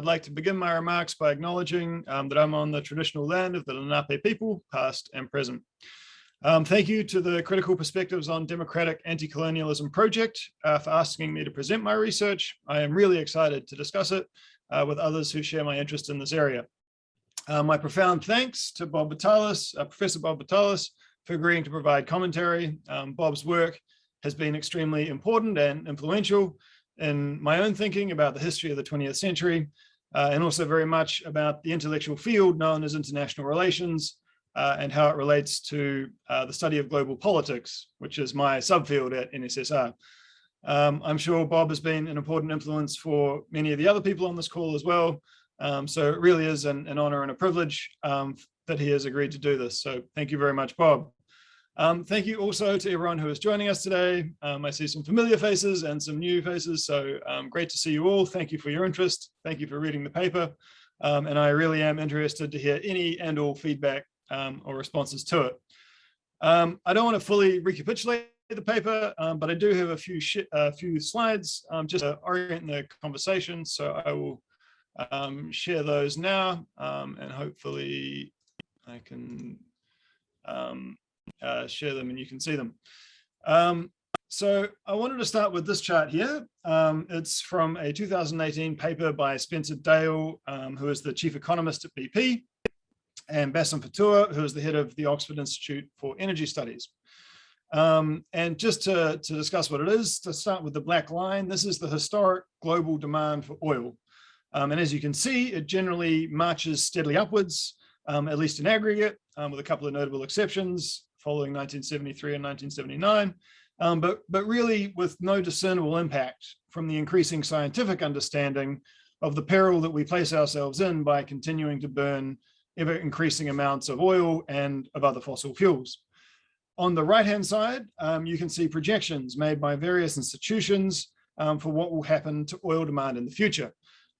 like to begin my remarks by acknowledging that I'm on the traditional land of the Lenape people, past and present. Thank you to the Critical Perspectives on Democratic Anti-Colonialism project for asking me to present my research. I am really excited to discuss it with others who share my interest in this area. My profound thanks to Bob Vitalis, Professor Bob Vitalis, for agreeing to provide commentary. Bob's work has been extremely important and influential in my own thinking about the history of the 20th century, and also very much about the intellectual field known as international relations and how it relates to the study of global politics, which is my subfield at NSSR. I'm sure Bob has been an important influence for many of the other people on this call as well. So it really is an honor and a privilege that he has agreed to do this. So thank you very much, Bob. Thank you also to everyone who is joining us today. I see some familiar faces and some new faces, so great to see you all. Thank you for your interest. Thank you for reading the paper. And I really am interested to hear any and all feedback or responses to it. I don't want to fully recapitulate the paper, but I do have a few slides just to orient the conversation. So I will share those now, and hopefully I can share them and you can see them. So I wanted to start with this chart here. It's from a 2018 paper by Spencer Dale, who is the chief economist at BP, and Bassem Fatua, who is the head of the Oxford Institute for Energy Studies. And just to discuss what it is, to start with the black line, this is the historic global demand for oil. And as you can see, it generally marches steadily upwards, at least in aggregate, with a couple of notable exceptions following 1973 and 1979, but really with no discernible impact from the increasing scientific understanding of the peril that we place ourselves in by continuing to burn ever increasing amounts of oil and of other fossil fuels. On the right-hand side, you can see projections made by various institutions for what will happen to oil demand in the future.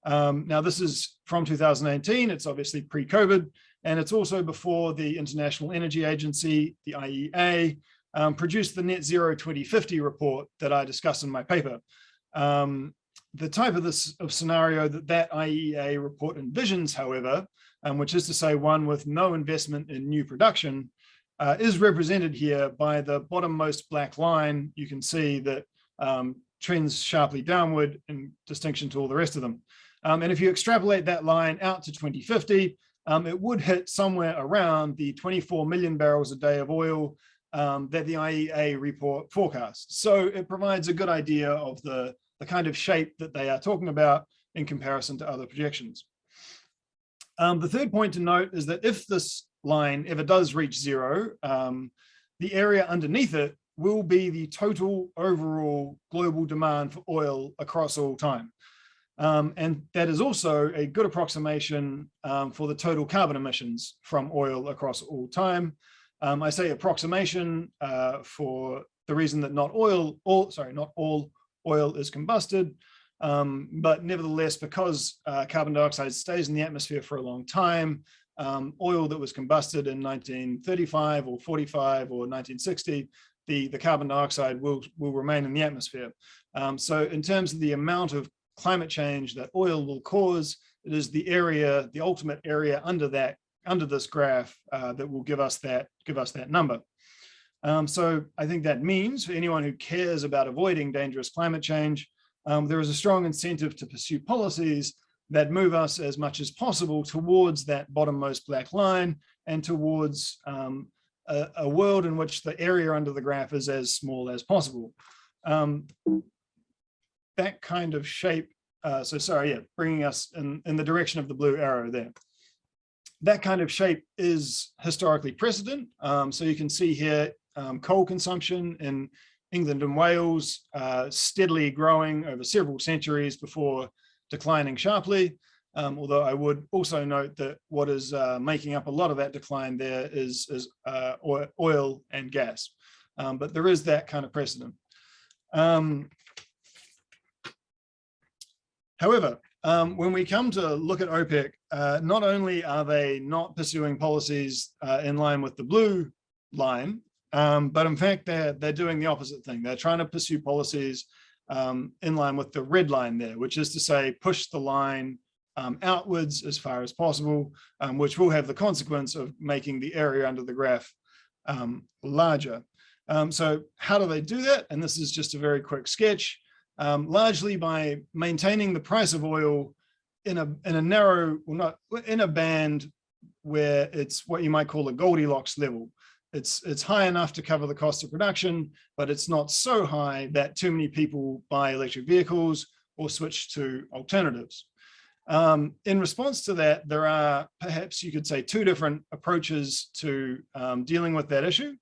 Now, this is from 2018. It's obviously pre-COVID, and it's also before the International Energy Agency, the IEA, produced the Net Zero 2050 report that I discussed in my paper. The type of scenario that IEA report envisions, however, which is to say one with no investment in new production, is represented here by the bottommost black line. You can see that trends sharply downward in distinction to all the rest of them. And if you extrapolate that line out to 2050, it would hit somewhere around the 24 million barrels a day of oil that the IEA report forecasts. So it provides a good idea of the kind of shape that they are talking about in comparison to other projections. The third point to note is that if this line ever does reach zero, the area underneath it will be the total overall global demand for oil across all time. And that is also a good approximation for the total carbon emissions from oil across all time. I say approximation for the reason that not all oil is combusted, but nevertheless, because carbon dioxide stays in the atmosphere for a long time, oil that was combusted in 1935 or 45 or 1960, the carbon dioxide will remain in the atmosphere. So in terms of the amount of climate change that oil will cause, it is the area, the ultimate area under this graph that will give us that number. So I think that means for anyone who cares about avoiding dangerous climate change, there is a strong incentive to pursue policies that move us as much as possible towards that bottommost black line and towards a world in which the area under the graph is as small as possible. That kind of shape, bringing us in the direction of the blue arrow there. That kind of shape is historically precedent. So you can see here coal consumption in England and Wales steadily growing over several centuries before declining sharply. Although I would also note that what is making up a lot of that decline there is oil and gas. But there is that kind of precedent. However, when we come to look at OPEC, not only are they not pursuing policies in line with the blue line, but in fact, they're doing the opposite thing. They're trying to pursue policies in line with the red line there, which is to say, push the line outwards as far as possible, which will have the consequence of making the area under the graph larger. So how do they do that? And this is just a very quick sketch, largely by maintaining the price of oil in a narrow, well, not in a band where it's what you might call a Goldilocks level. It's high enough to cover the cost of production, but it's not so high that too many people buy electric vehicles or switch to alternatives. In response to that, there are perhaps you could say two different approaches to dealing with that issue.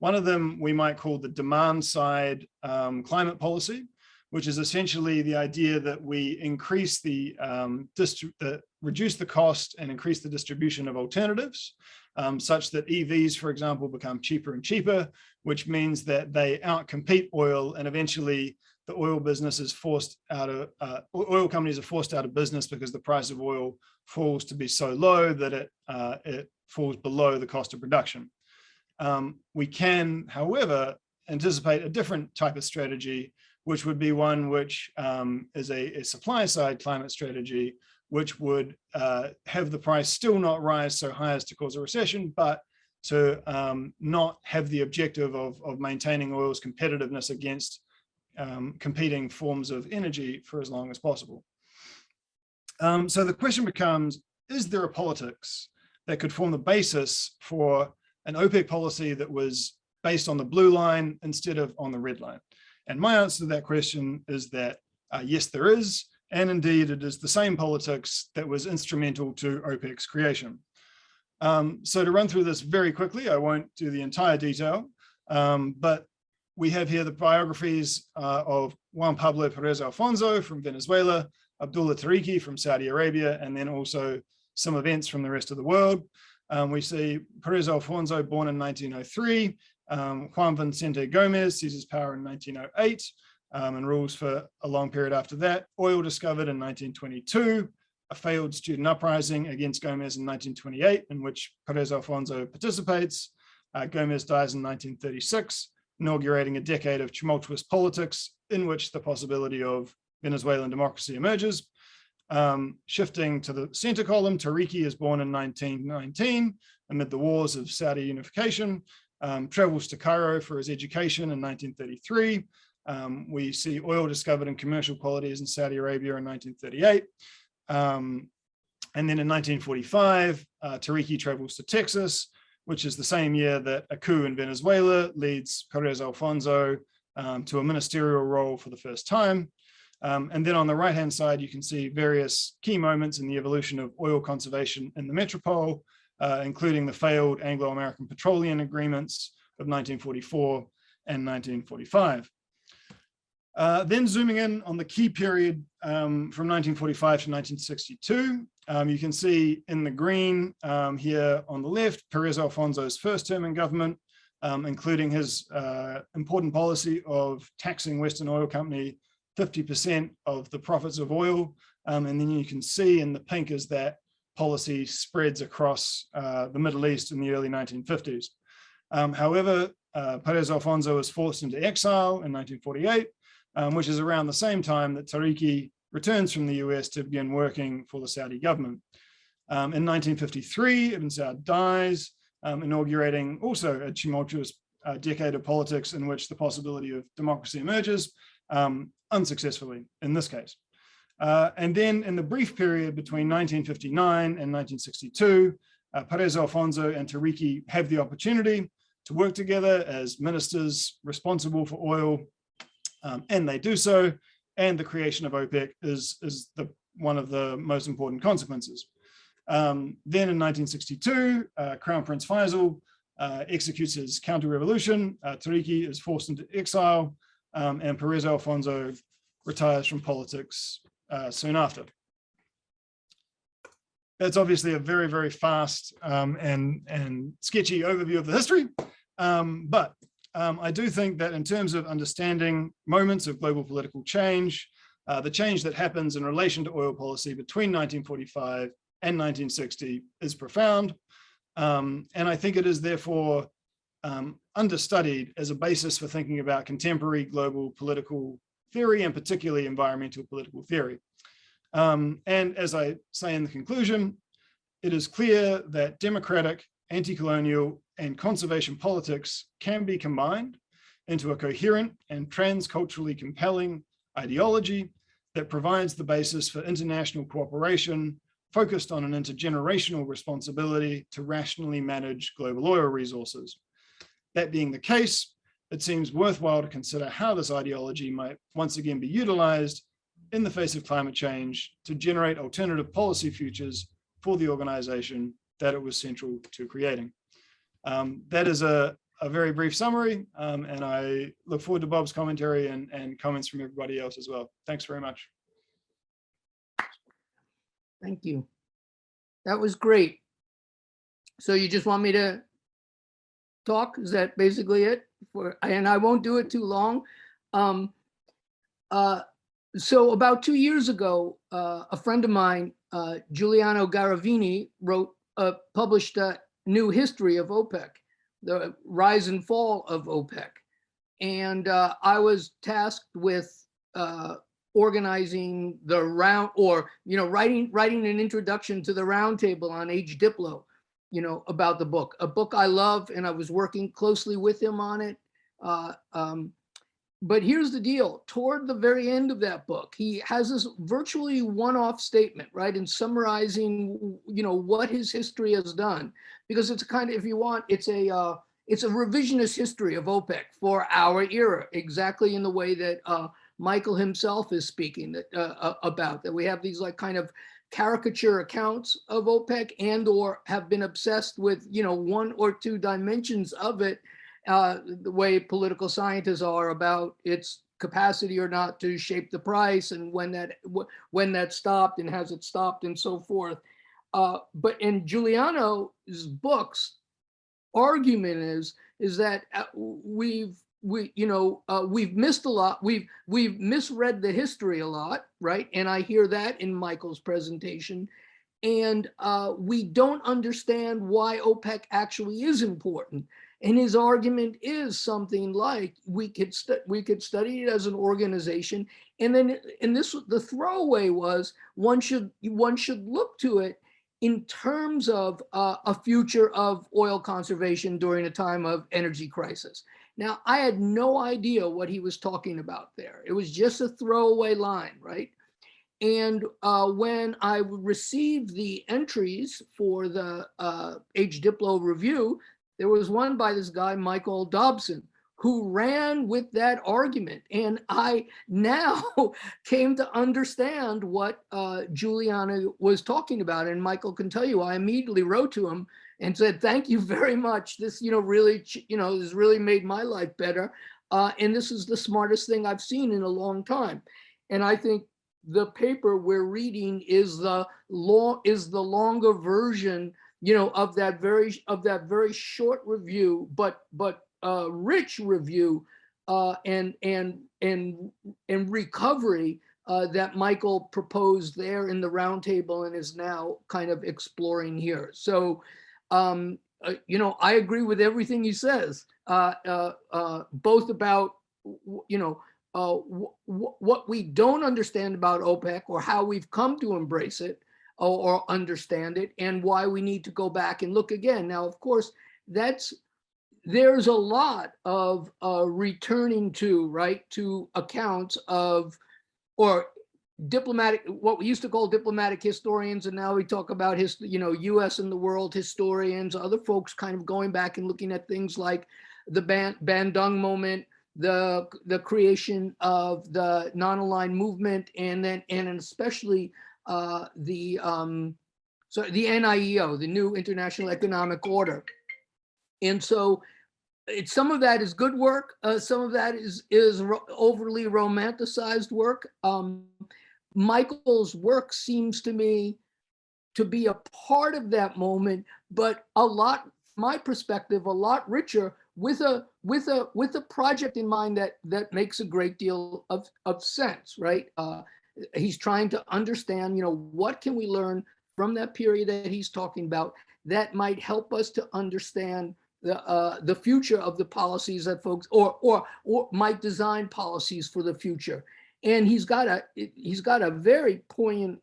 One of them we might call the demand side climate policy, which is essentially the idea that we increase reduce the cost and increase the distribution of alternatives, such that EVs, for example, become cheaper and cheaper, which means that they outcompete oil, and eventually the oil business is forced out of, oil companies are forced out of business because the price of oil falls to be so low that it falls below the cost of production. We can, however, anticipate a different type of strategy, which would be one which is a supply side climate strategy, which would have the price still not rise so high as to cause a recession, but to not have the objective of maintaining oil's competitiveness against competing forms of energy for as long as possible. So the question becomes, is there a politics that could form the basis for an OPEC policy that was based on the blue line instead of on the red line? And my answer to that question is that yes, there is. And indeed, it is the same politics that was instrumental to OPEC's creation. So to run through this very quickly, I won't do the entire detail, but we have here the biographies of Juan Pablo Perez Alfonso from Venezuela, Abdullah Tariki from Saudi Arabia, and then also some events from the rest of the world. We see Perez Alfonso born in 1903, Juan Vicente Gomez seizes power in 1908 and rules for a long period after that. Oil discovered in 1922, a failed student uprising against Gomez in 1928, in which Perez Alfonso participates. Gomez dies in 1936, inaugurating a decade of tumultuous politics in which the possibility of Venezuelan democracy emerges. Shifting to the center column, Tariki is born in 1919 amid the wars of Saudi unification, travels to Cairo for his education in 1933. We see oil discovered in commercial quantities in Saudi Arabia in 1938. And then in 1945, Tariki travels to Texas, which is the same year that a coup in Venezuela leads Perez Alfonso to a ministerial role for the first time. And then on the right-hand side, you can see various key moments in the evolution of oil conservation in the metropole, including the failed Anglo-American petroleum agreements of 1944 and 1945. Then zooming in on the key period from 1945 to 1962, you can see in the green here on the left, Perez Alfonso's first term in government, including his important policy of taxing Western oil company 50% of the profits of oil. And then you can see in the pink as that policy spreads across the Middle East in the early 1950s. However, Perez Alfonso was forced into exile in 1948, which is around the same time that Tariki returns from the US to begin working for the Saudi government. In 1953, Ibn Saud dies, inaugurating also a tumultuous decade of politics in which the possibility of democracy emerges, unsuccessfully in this case. And then in the brief period between 1959 and 1962, Perez Alfonso and Tariki have the opportunity to work together as ministers responsible for oil, and they do so, and the creation of OPEC is one of the most important consequences. Then in 1962, Crown Prince Faisal executes his counter-revolution. Tariki is forced into exile, and Perez Alfonso retires from politics soon after. That's obviously a very, very fast and sketchy overview of the history, but I do think that in terms of understanding moments of global political change, the change that happens in relation to oil policy between 1945 and 1960 is profound. And I think it is therefore understudied as a basis for thinking about contemporary global political theory, and particularly environmental political theory. And as I say in the conclusion, it is clear that democratic, anti-colonial, and conservation politics can be combined into a coherent and transculturally compelling ideology that provides the basis for international cooperation focused on an intergenerational responsibility to rationally manage global oil resources. That being the case, it seems worthwhile to consider how this ideology might once again be utilized in the face of climate change to generate alternative policy futures for the organization that it was central to creating. That is a very brief summary, and I look forward to Bob's commentary and comments from everybody else as well. Thanks very much. Thank you. That was great. So you just want me to talk? Is that basically it? And I won't do it too long. So about 2 years ago, a friend of mine, Giuliano Garavini, published a new history of OPEC, the rise and fall of OPEC. And I was tasked with organizing the round, or writing an introduction to the roundtable on H. Diplo, about the book, a book I love, and I was working closely with him on it. But here's the deal: toward the very end of that book, he has this virtually one-off statement, right, in summarizing, what his history has done, because it's a kind of, if you want, it's a revisionist history of OPEC for our era, exactly in the way that Michael himself is speaking about, that we have these like kind of caricature accounts of OPEC and or have been obsessed with, one or two dimensions of it, the way political scientists are about its capacity or not to shape the price, and when that stopped and has it stopped and so forth. But in Giuliano's books, argument is that we've missed a lot. We've misread the history a lot, right? And I hear that in Michael's presentation. And we don't understand why OPEC actually is important. And his argument is something like we could study it as an organization, and then the throwaway was one should look to it in terms of a future of oil conservation during a time of energy crisis. Now, I had no idea what he was talking about there. It was just a throwaway line, right? And when I received the entries for the H. Diplo review, there was one by this guy, Michael Dobson, who ran with that argument. And I now came to understand what Giuliano was talking about. And Michael can tell you, I immediately wrote to him and said, thank you very much. This, has really made my life better. And this is the smartest thing I've seen in a long time. And I think the paper we're reading is the longer version, of that very short review, but rich review and recovery that Michael proposed there in the roundtable and is now kind of exploring here. So, I agree with everything he says, both about, what we don't understand about OPEC or how we've come to embrace it or understand it, and why we need to go back and look again. Now, of course, there's a lot of returning to, right, to accounts of, or diplomatic, what we used to call diplomatic historians, and now we talk about US and the world historians, other folks kind of going back and looking at things like the Bandung moment, the creation of the non-aligned movement, and especially the NIEO, the New International Economic Order. And so some of that is good work. Some of that is overly romanticized work. Michael's work seems to me to be a part of that moment, but a lot, my perspective, a lot richer, with a project in mind that makes a great deal of sense, right? He's trying to understand, what can we learn from that period that he's talking about that might help us to understand the future of the policies that folks, or might design policies for the future. And he's got a very poignant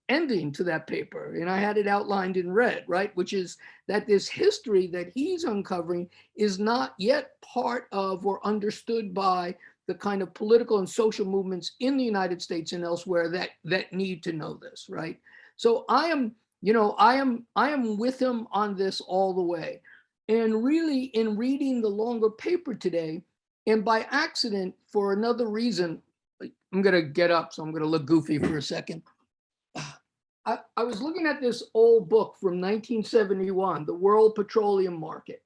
ending to that paper, and I had it outlined in red, right? Which is that this history that he's uncovering is not yet part of or understood by the kind of political and social movements in the United States and elsewhere that need to know this, right? So I am with him on this all the way. And really, in reading the longer paper today, and by accident, for another reason, I'm going to get up, so I'm going to look goofy for a second. I was looking at this old book from 1971, The World Petroleum Market.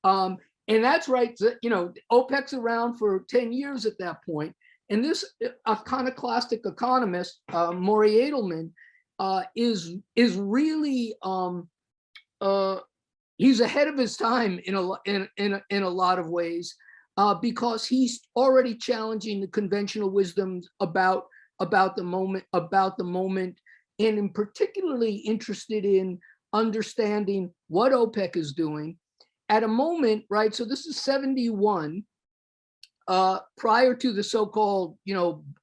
And that's right, OPEC's around for 10 years at that point. And this iconoclastic economist, Maury Edelman, is really, he's ahead of his time in a lot of ways, because he's already challenging the conventional wisdoms about the moment, and in particularly interested in understanding what OPEC is doing at a moment, right? So this is 71, prior to the so-called,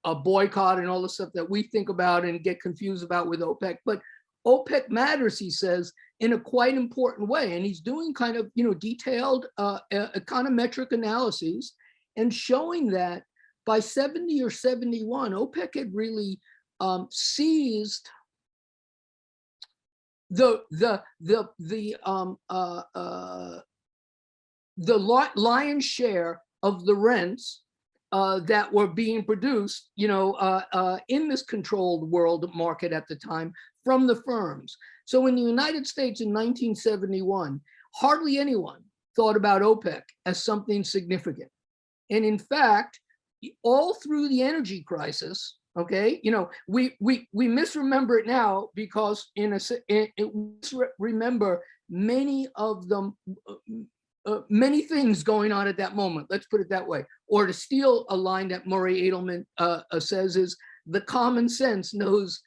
a boycott and all the stuff that we think about and get confused about with OPEC. But OPEC Matters, he says, in a quite important way. And he's doing kind of, detailed econometric analyses and showing that by 70 or 71, OPEC had really seized the lion's share of the rents that were being produced, in this controlled world market at the time from the firms. So in the United States in 1971, hardly anyone thought about OPEC as something significant. And in fact, all through the energy crisis, we misremember it now because remember many of them, many things going on at that moment. Let's put it that way. Or to steal a line that Maury Edelman says is, the common sense knows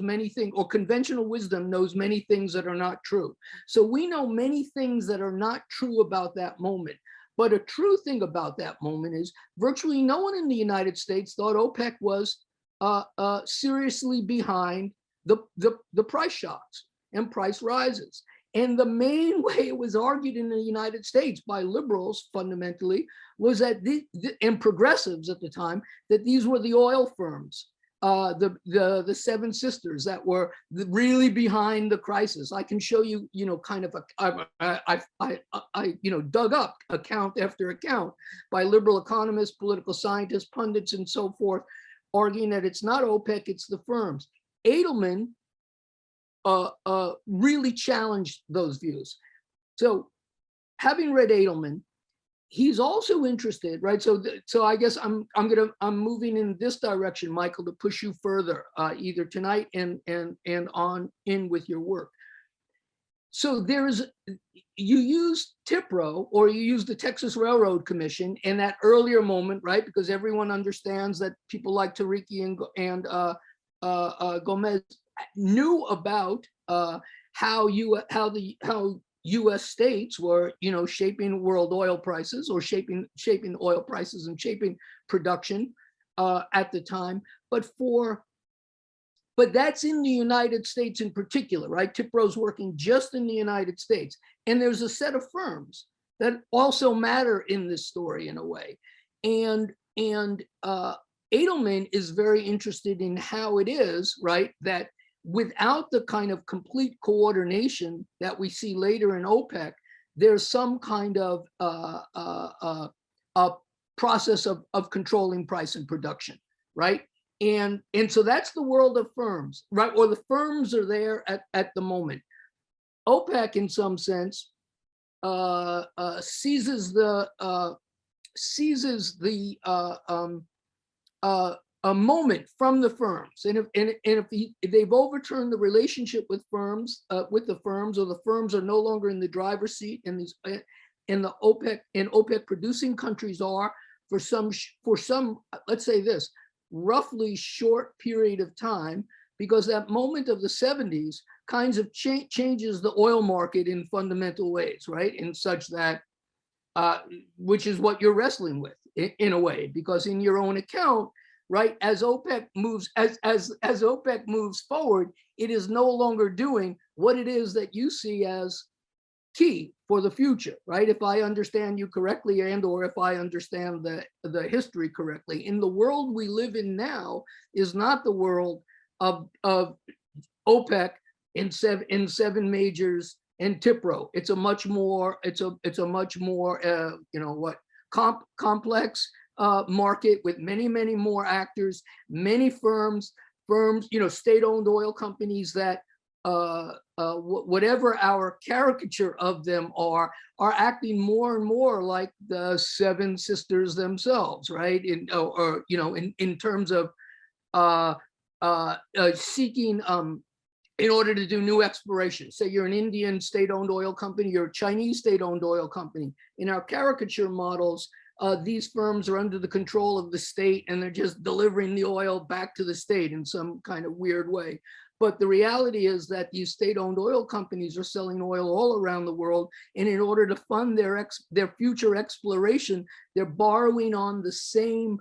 many things, or conventional wisdom knows many things that are not true. So we know many things that are not true about that moment. But a true thing about that moment is virtually no one in the United States thought OPEC was seriously behind the price shocks and price rises. And the main way it was argued in the United States by liberals fundamentally was that and progressives at the time, that these were the oil firms, the Seven Sisters that were really behind the crisis. I can show you, kind of I dug up account after account by liberal economists, political scientists, pundits, and so forth, arguing that it's not OPEC, it's the firms. Edelman really challenged those views. So, having read Edelman, he's also interested, right? So I guess I'm moving in this direction, Michael, to push you further, either tonight and on in with your work. So you use TIPRO, or you use the Texas Railroad Commission in that earlier moment, right? Because everyone understands that people like Tariki and Gomez knew about how U.S. states were, shaping world oil prices, or shaping oil prices and shaping production at the time. But that's in the United States in particular, right? TIPRO's working just in the United States. And there's a set of firms that also matter in this story in a way. And Edelman is very interested in how it is, right, that without the kind of complete coordination that we see later in OPEC, there's some kind of a process of controlling price and production, right? And so that's the world of firms, right? Or the firms are there at the moment. OPEC, in some sense, seizes a moment from the firms, and if they've overturned the relationship with the firms, or the firms are no longer in the driver's seat, and the OPEC producing countries are for some, let's say this, roughly short period of time, because that moment of the 70s kinds of changes the oil market in fundamental ways, right? In such that, which is what you're wrestling with in a way, because in your own account, right? As OPEC moves, as OPEC moves forward, it is no longer doing what it is that you see as key for the future, right? If I understand you correctly, and or if I understand the history correctly, in the world we live in now is not the world of OPEC in seven majors and TIPRO. It's a much more complex market with many more actors, many firms, state-owned oil companies that whatever our caricature of them are acting more and more like the Seven Sisters themselves, right? In terms of seeking in order to do new exploration. Say you're an Indian state-owned oil company, you're a Chinese state-owned oil company. In our caricature models, these firms are under the control of the state and they're just delivering the oil back to the state in some kind of weird way. But the reality is that these state-owned oil companies are selling oil all around the world, and in order to fund their future exploration, they're borrowing on the same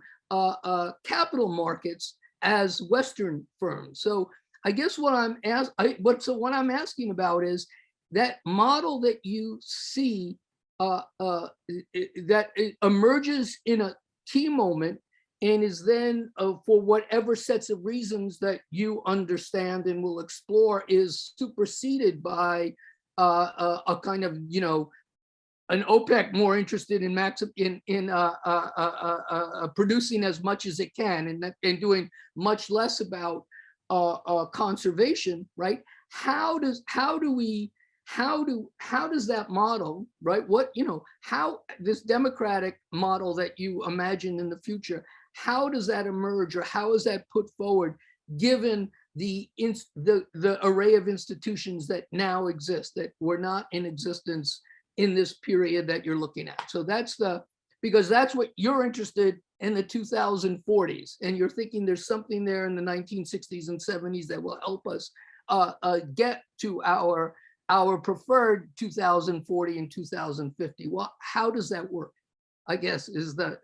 capital markets as Western firms. So I guess what I'm asking about is that model that you see that emerges in a key moment and is then for whatever sets of reasons that you understand and will explore is superseded by a kind of, an OPEC more interested in producing as much as it can and doing much less about conservation, right? How does that model, right? How this democratic model that you imagine in the future, how does that emerge, or how is that put forward, given the array of institutions that now exist that were not in existence in this period that you're looking at? So because that's what you're interested in, the 2040s, and you're thinking there's something there in the 1960s and 70s that will help us get to our preferred 2040 and 2050. Well, how does that work? I guess is the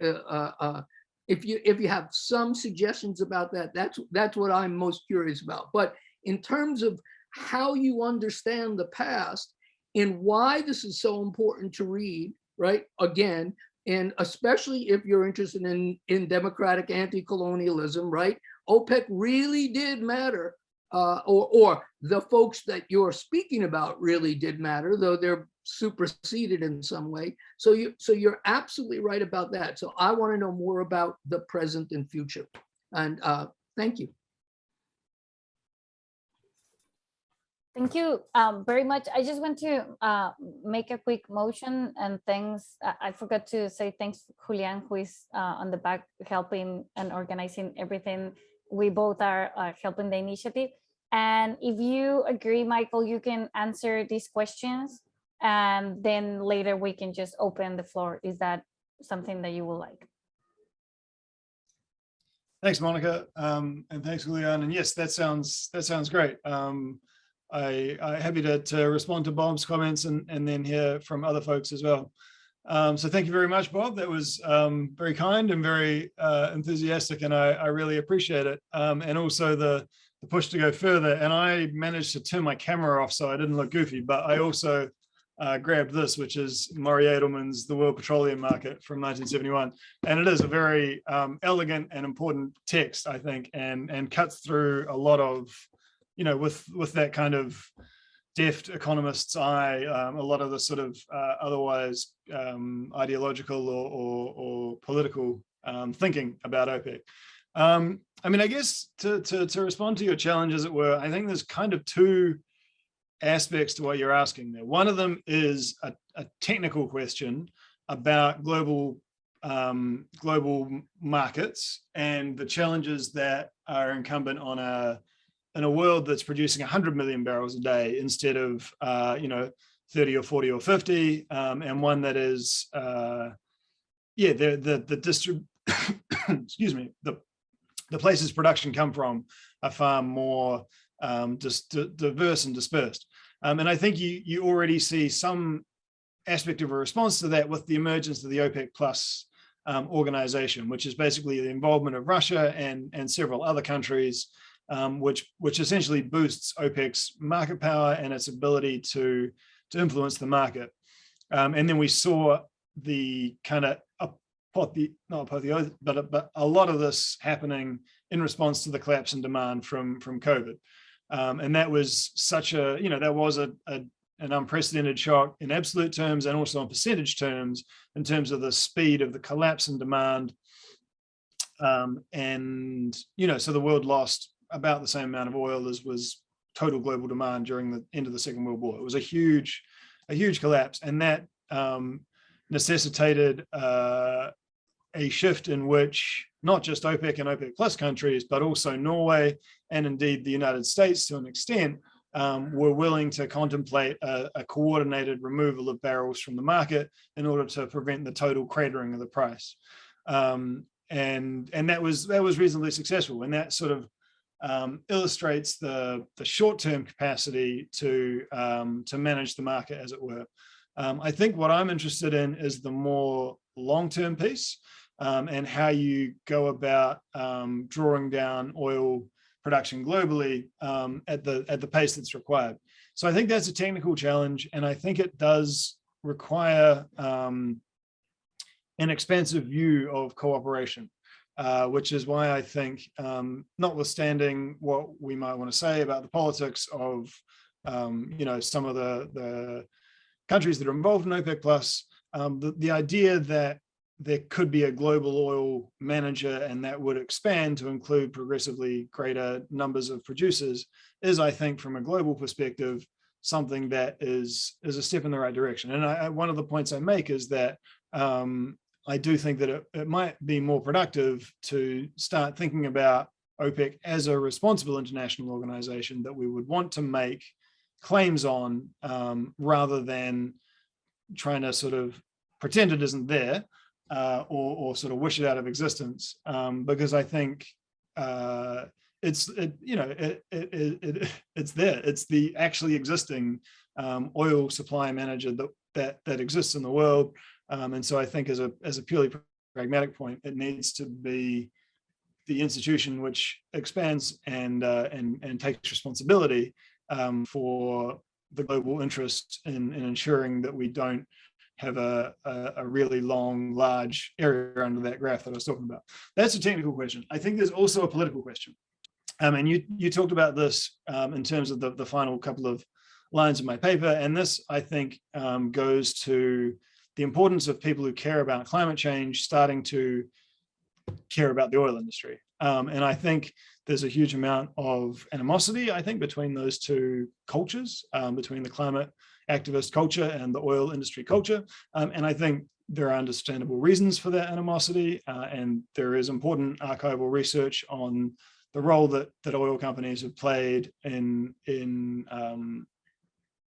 if you have some suggestions about that, that's what I'm most curious about. But in terms of how you understand the past and why this is so important to read, right? Again, and especially if you're interested in democratic anti-colonialism, right? OPEC really did matter. Or the folks that you're speaking about really did matter, though they're superseded in some way. So you're absolutely right about that. So I want to know more about the present and future. And thank you. Thank you very much. I just want to make a quick motion and thanks. I forgot to say thanks to Julian, who is on the back helping and organizing everything. We both are helping the initiative. And if you agree, Michael, you can answer these questions and then later we can just open the floor. Is that something that you would like? Thanks, Monica, and thanks, Julian. And yes, that sounds great. I'm happy to respond to Bob's comments and then hear from other folks as well. So thank you very much, Bob. That was very kind and very enthusiastic, and I really appreciate it. And also the push to go further. And I managed to turn my camera off so I didn't look goofy, but I also grabbed this, which is Murray Edelman's The World Petroleum Market from 1971. And it is a very elegant and important text, I think, and cuts through a lot of, with that kind of deft economist's eye, a lot of the sort of otherwise ideological or political thinking about OPEC. I mean, I guess to respond to your challenge, as it were, I think there's kind of two aspects to what you're asking there. One of them is a technical question about global markets and the challenges that are incumbent on in a world that's producing 100 million barrels a day instead of 30 or 40 or 50, and one that is excuse me, the places production come from are far more diverse and dispersed. And I think you already see some aspect of a response to that with the emergence of the OPEC Plus organization, which is basically the involvement of Russia and several other countries, which essentially boosts OPEC's market power and its ability to influence the market. And then we saw the kind of but a lot of this happening in response to the collapse in demand from COVID. And that was such a, that was an unprecedented shock in absolute terms and also in percentage terms, in terms of the speed of the collapse in demand. And, so the world lost about the same amount of oil as was total global demand during the end of the Second World War. It was a huge collapse, and that necessitated a shift in which not just OPEC and OPEC plus countries, but also Norway and indeed the United States to an extent, were willing to contemplate a coordinated removal of barrels from the market in order to prevent the total cratering of the price. And that was reasonably successful, and that sort of illustrates the short-term capacity to manage the market, as it were. I think what I'm interested in is the more long-term piece, and how you go about drawing down oil production globally at the pace that's required. So I think that's a technical challenge, and I think it does require an expansive view of cooperation, which is why I think, notwithstanding what we might want to say about the politics of some of the countries that are involved in OPEC plus, the idea that there could be a global oil manager and that would expand to include progressively greater numbers of producers is, I think, from a global perspective, something that is a step in the right direction. And one of the points I make is that I do think that it might be more productive to start thinking about OPEC as a responsible international organization that we would want to make claims on, rather than trying to sort of pretend it isn't there, or sort of wish it out of existence, because I think it's there. It's the actually existing oil supply manager that exists in the world, and so I think as a purely pragmatic point, it needs to be the institution which expands and takes responsibility for the global interest in ensuring that we don't have a really long, large area under that graph that I was talking about. That's a technical question. I think there's also a political question. And you talked about this in terms of the final couple of lines of my paper. And this, I think, goes to the importance of people who care about climate change starting to care about the oil industry. And I think there's a huge amount of animosity, I think, between those two cultures, between the climate activist culture and the oil industry culture. And I think there are understandable reasons for that animosity. And there is important archival research on the role that oil companies have played in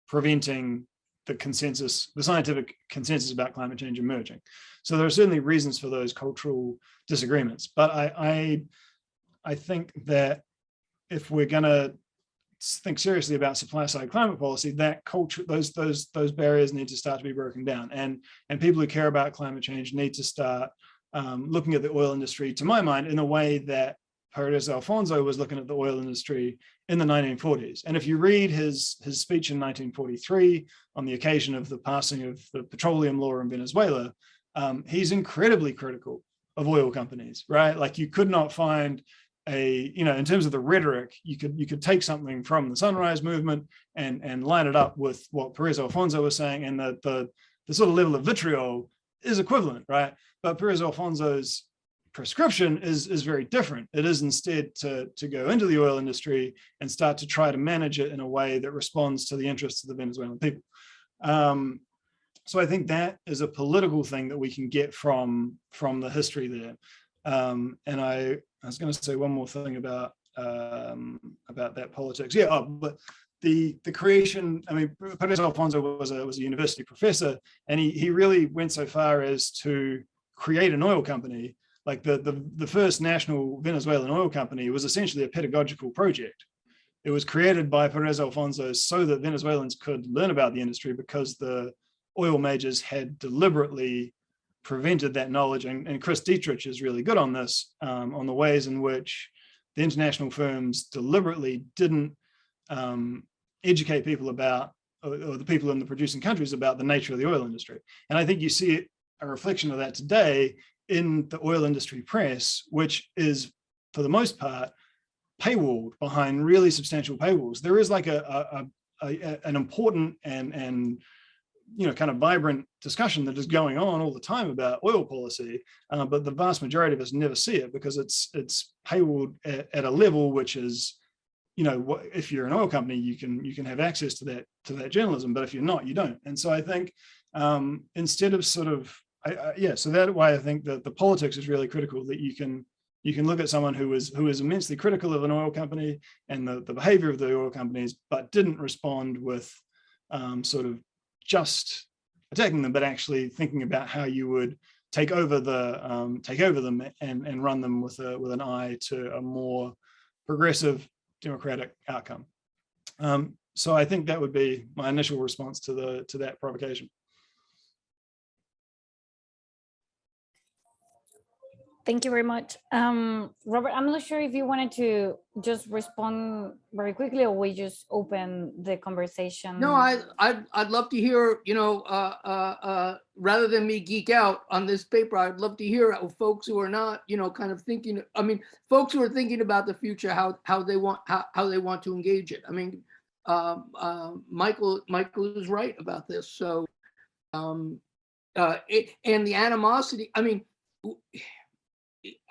preventing the scientific consensus about climate change emerging. So there are certainly reasons for those cultural disagreements. But I think that if we're going to think seriously about supply side climate policy, that culture, those barriers need to start to be broken down, and people who care about climate change need to start looking at the oil industry, to my mind, in a way that Perez Alfonso was looking at the oil industry in the 1940s. And if you read his speech in 1943 on the occasion of the passing of the petroleum law in Venezuela, he's incredibly critical of oil companies, right? Like, you could not find in terms of the rhetoric, you could take something from the Sunrise Movement and line it up with what Perez Alfonso was saying, and the sort of level of vitriol is equivalent, right? But Perez Alfonso's prescription is very different. It is instead to go into the oil industry and start to try to manage it in a way that responds to the interests of the Venezuelan people. So I think that is a political thing that we can get from the history there. And I was going to say one more thing about that politics. Yeah, but the creation. I mean, Perez Alfonso was a university professor, and he really went so far as to create an oil company. Like the first national Venezuelan oil company was essentially a pedagogical project. It was created by Perez Alfonso so that Venezuelans could learn about the industry, because the oil majors had deliberately prevented that knowledge. And Chris Dietrich is really good on this, on the ways in which the international firms deliberately didn't educate people about, or the people in the producing countries about the nature of the oil industry. And I think you see a reflection of that today in the oil industry press, which is, for the most part, paywalled behind really substantial paywalls. There is like an important and kind of vibrant discussion that is going on all the time about oil policy, but the vast majority of us never see it because it's paywalled at a level which is, if you're an oil company, you can have access to that journalism, but if you're not, you don't. And so I think instead of sort of, so that way I think that the politics is really critical, that you can look at someone who is immensely critical of an oil company and the behavior of the oil companies, but didn't respond with sort of just attacking them, but actually thinking about how you would take over them and run them with an eye to a more progressive democratic outcome. So I think that would be my initial response to that provocation. Thank you very much. Robert, I'm not sure if you wanted to just respond very quickly, or we just open the conversation. No, I'd love to hear, rather than me geek out on this paper, I'd love to hear folks who are not, kind of thinking, folks who are thinking about the future, how they want to engage it. Michael is right about this. So, and the animosity,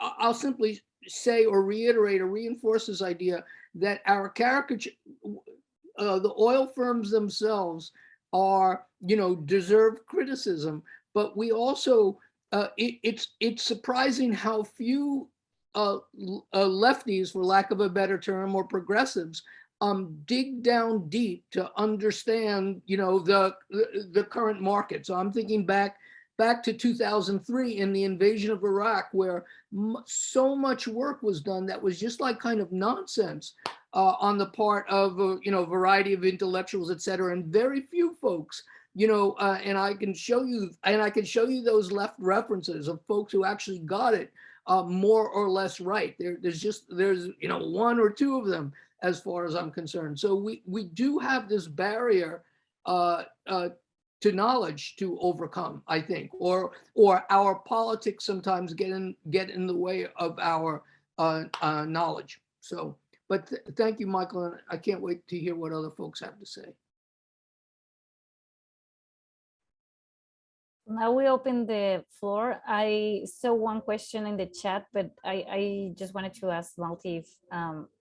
I'll simply say or reiterate or reinforce this idea that our caricature, the oil firms themselves are, deserve criticism, but we also, it's surprising how few lefties, for lack of a better term, or progressives, dig down deep to understand, the current market. So I'm thinking back to 2003 in the invasion of Iraq, where so much work was done that was just like kind of nonsense on the part of a variety of intellectuals, et cetera, and very few folks, and I can show you those left references of folks who actually got it more or less right. There's one or two of them as far as I'm concerned. So we do have this barrier to knowledge to overcome, I think, or our politics sometimes get in the way of our knowledge. So, but thank you, Michael, and I can't wait to hear what other folks have to say. Now we open the floor. I saw one question in the chat, but I just wanted to ask Malti if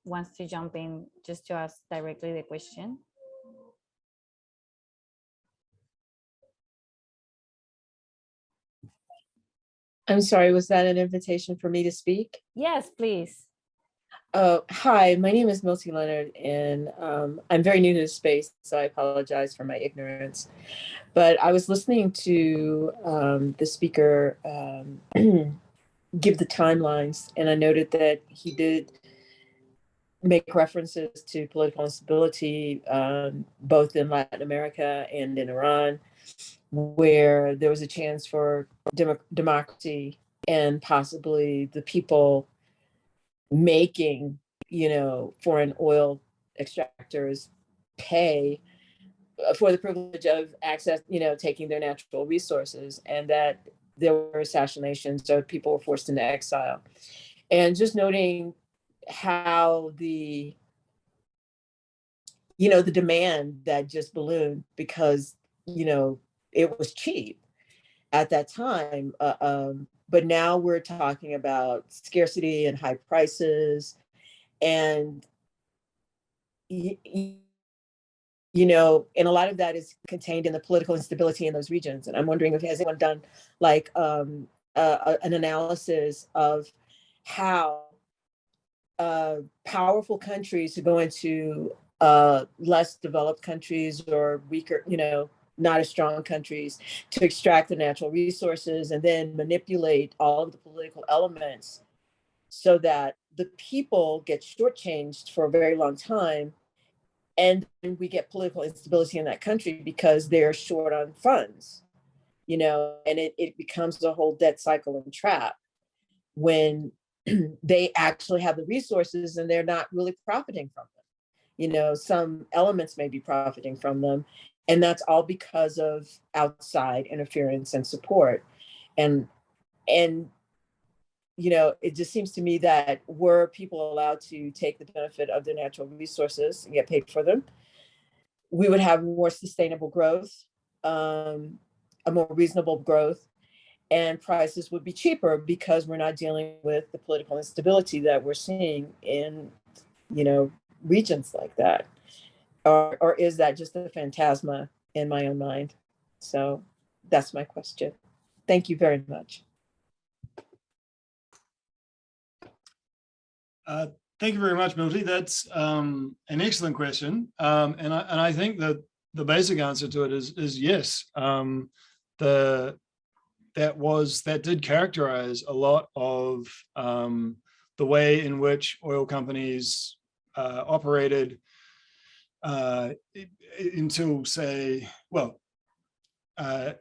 wants to jump in just to ask directly the question. I'm sorry, was that an invitation for me to speak? Yes, please. Hi, my name is Milty Leonard, and I'm very new to this space, so I apologize for my ignorance. But I was listening to the speaker give the timelines, and I noted that he did make references to political instability, both in Latin America and in Iran, where there was a chance for democracy and possibly the people making, foreign oil extractors pay for the privilege of access, taking their natural resources, and that there were assassinations, so people were forced into exile. And just noting how the demand that just ballooned because, it was cheap at that time. But now we're talking about scarcity and high prices, and and a lot of that is contained in the political instability in those regions. And I'm wondering if has anyone done like an analysis of how powerful countries who go into less developed countries or weaker, not as strong countries, to extract the natural resources and then manipulate all of the political elements so that the people get shortchanged for a very long time. And we get political instability in that country because they're short on funds. you know, and it becomes a whole debt cycle and trap when they actually have the resources and they're not really profiting from them. You know, some elements may be profiting from them, and that's all because of outside interference and support. And you know, it just seems to me that were people allowed to take the benefit of their natural resources and get paid for them, we would have more sustainable growth, a more reasonable growth, and prices would be cheaper because we're not dealing with the political instability that we're seeing in, you know, regions like that. Or is that just a phantasma in my own mind? So that's my question. Thank you very much. Thank you very much, Milty. That's an excellent question, and I think that the basic answer to it is yes. That did characterize a lot of the way in which oil companies operated until, say, well, I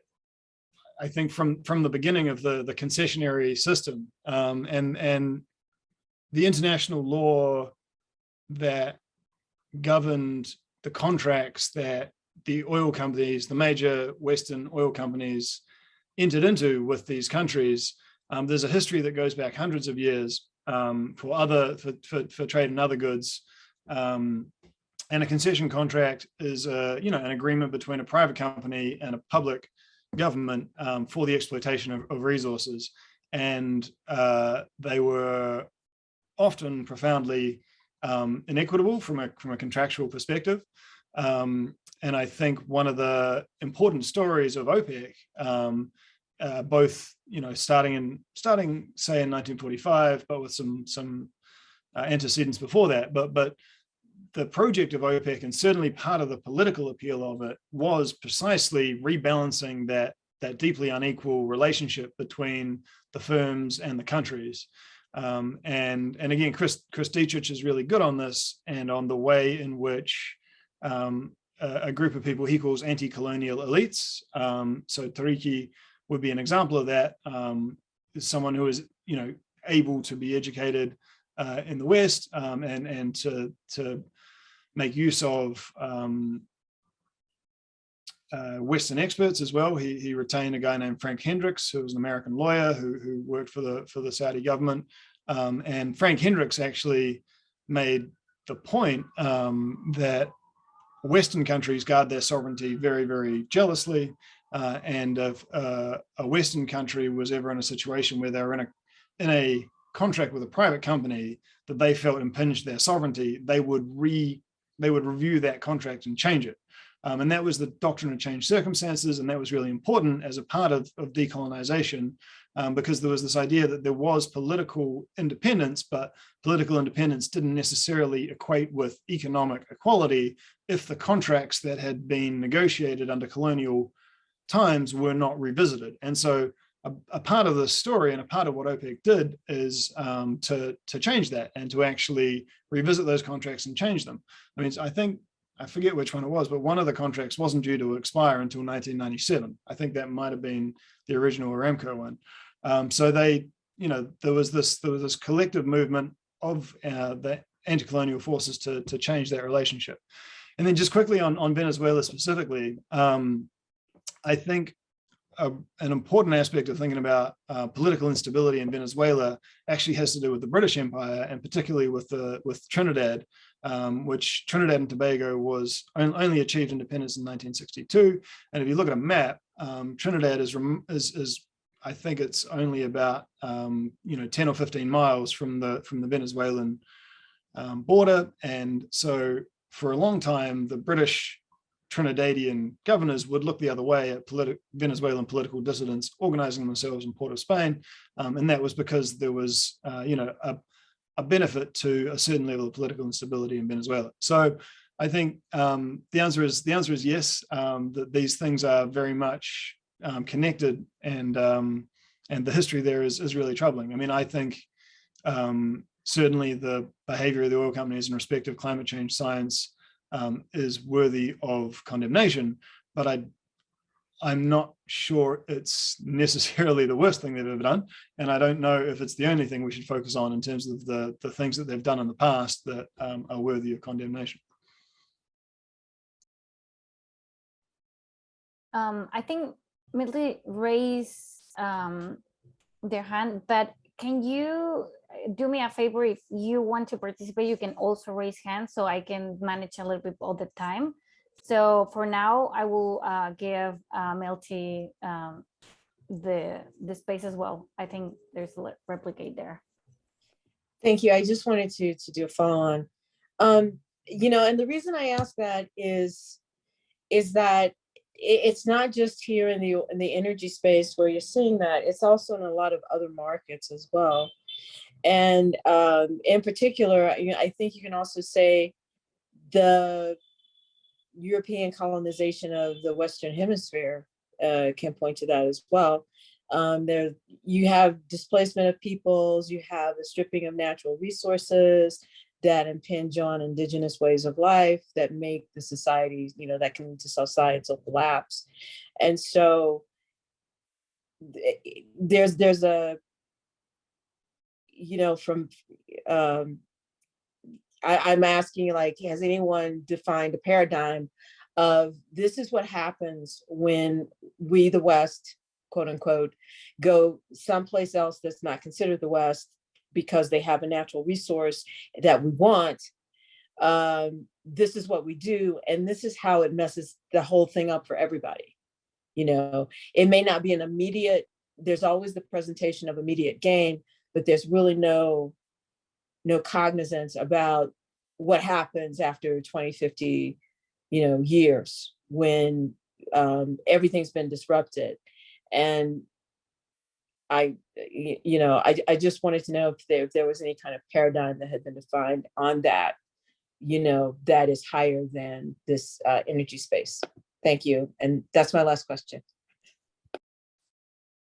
think from the beginning of the concessionary system, and the international law that governed the contracts that the oil companies, the major Western oil companies, entered into with these countries. There's a history that goes back hundreds of years for trade in other goods, and a concession contract is an agreement between a private company and a public government for the exploitation of resources, and they were often profoundly inequitable from a contractual perspective. And I think one of the important stories of OPEC, both starting say in 1945, but with some antecedents before that, but the project of OPEC, and certainly part of the political appeal of it, was precisely rebalancing that deeply unequal relationship between the firms and the countries. And again, Chris Dietrich is really good on this, and on the way in which a group of people he calls anti-colonial elites. So Tariki would be an example of that. Is someone who is able to be educated in the West, and to make use of Western experts as well. He retained a guy named Frank Hendricks, who was an American lawyer who worked for the Saudi government. And Frank Hendricks actually made the point that Western countries guard their sovereignty very, very jealously. And if a Western country was ever in a situation where they were in a contract with a private company that they felt impinged their sovereignty, they would review that contract and change it. And that was the doctrine of changed circumstances, and that was really important as a part of decolonization, because there was this idea that there was political independence, but political independence didn't necessarily equate with economic equality if the contracts that had been negotiated under colonial times were not revisited. And so a part of the story and a part of what OPEC did is to change that and to actually revisit those contracts and change them. I mean, I forget which one it was, but one of the contracts wasn't due to expire until 1997. I think that might have been the original Aramco one. So there was this collective movement of the anti-colonial forces to change that relationship. And then just quickly on Venezuela specifically, I think an important aspect of thinking about political instability in Venezuela actually has to do with the British Empire, and particularly with Trinidad, which Trinidad and Tobago was only achieved independence in 1962. And if you look at a map, Trinidad is I think it's only about 10 or 15 miles from the Venezuelan border. And so for a long time, the British Trinidadian governors would look the other way at Venezuelan political dissidents organizing themselves in Port of Spain. And that was because there was a benefit to a certain level of political instability in Venezuela. So I think the answer is yes, that these things are very much connected, and the history there is really troubling. I mean, I think certainly the behavior of the oil companies in respect of climate change science is worthy of condemnation, but I'm not sure it's necessarily the worst thing they've ever done. And I don't know if it's the only thing we should focus on in terms of the things that they've done in the past that are worthy of condemnation. I think Millie raised their hand, but can you do me a favor? If you want to participate, you can also raise hands so I can manage a little bit all the time. So for now, I will give Milty the space as well. I think there's a replicate there. Thank you. I just wanted to do a follow on. You know, and the reason I ask that is that it's not just here in the energy space where you're seeing that, it's also in a lot of other markets as well. And in particular, I think you can also say the European colonization of the Western Hemisphere can point to that as well. There, you have displacement of peoples, you have the stripping of natural resources that impinge on indigenous ways of life that make the societies, you know, that can lead to societal collapse. And so there's a, you know, from, I'm asking, like, has anyone defined a paradigm of this is what happens when we, the West, quote unquote, go someplace else that's not considered the West because they have a natural resource that we want. This is what we do, and this is how it messes the whole thing up for everybody. You know, it may not be an immediate, there's always the presentation of immediate gain, but there's really no cognizance about what happens after 20, 50, you know, years when everything's been disrupted. And I just wanted to know if there was any kind of paradigm that had been defined on that, you know, that is higher than this energy space. Thank you. And that's my last question.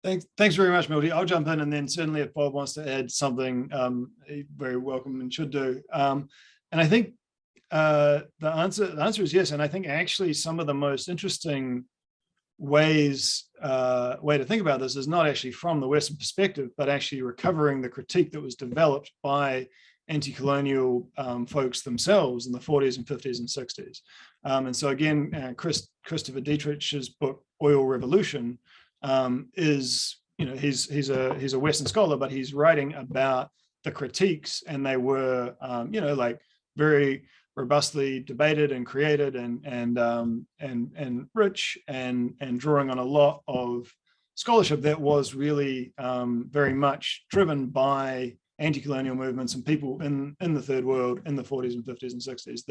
Thanks very much, Milty. I'll jump in, and then certainly if Bob wants to add something, very welcome and should do. And I think the answer is yes. And I think actually some of the most interesting way to think about this is not actually from the Western perspective, but actually recovering the critique that was developed by anti-colonial folks themselves in the 40s and 50s and 60s. And so again, Christopher Dietrich's book, Oil Revolution, is, you know, he's a Western scholar, but he's writing about the critiques, and they were, you know, like very robustly debated and created and rich and drawing on a lot of scholarship that was really very much driven by anti-colonial movements and people in the third world in the 40s and 50s and 60s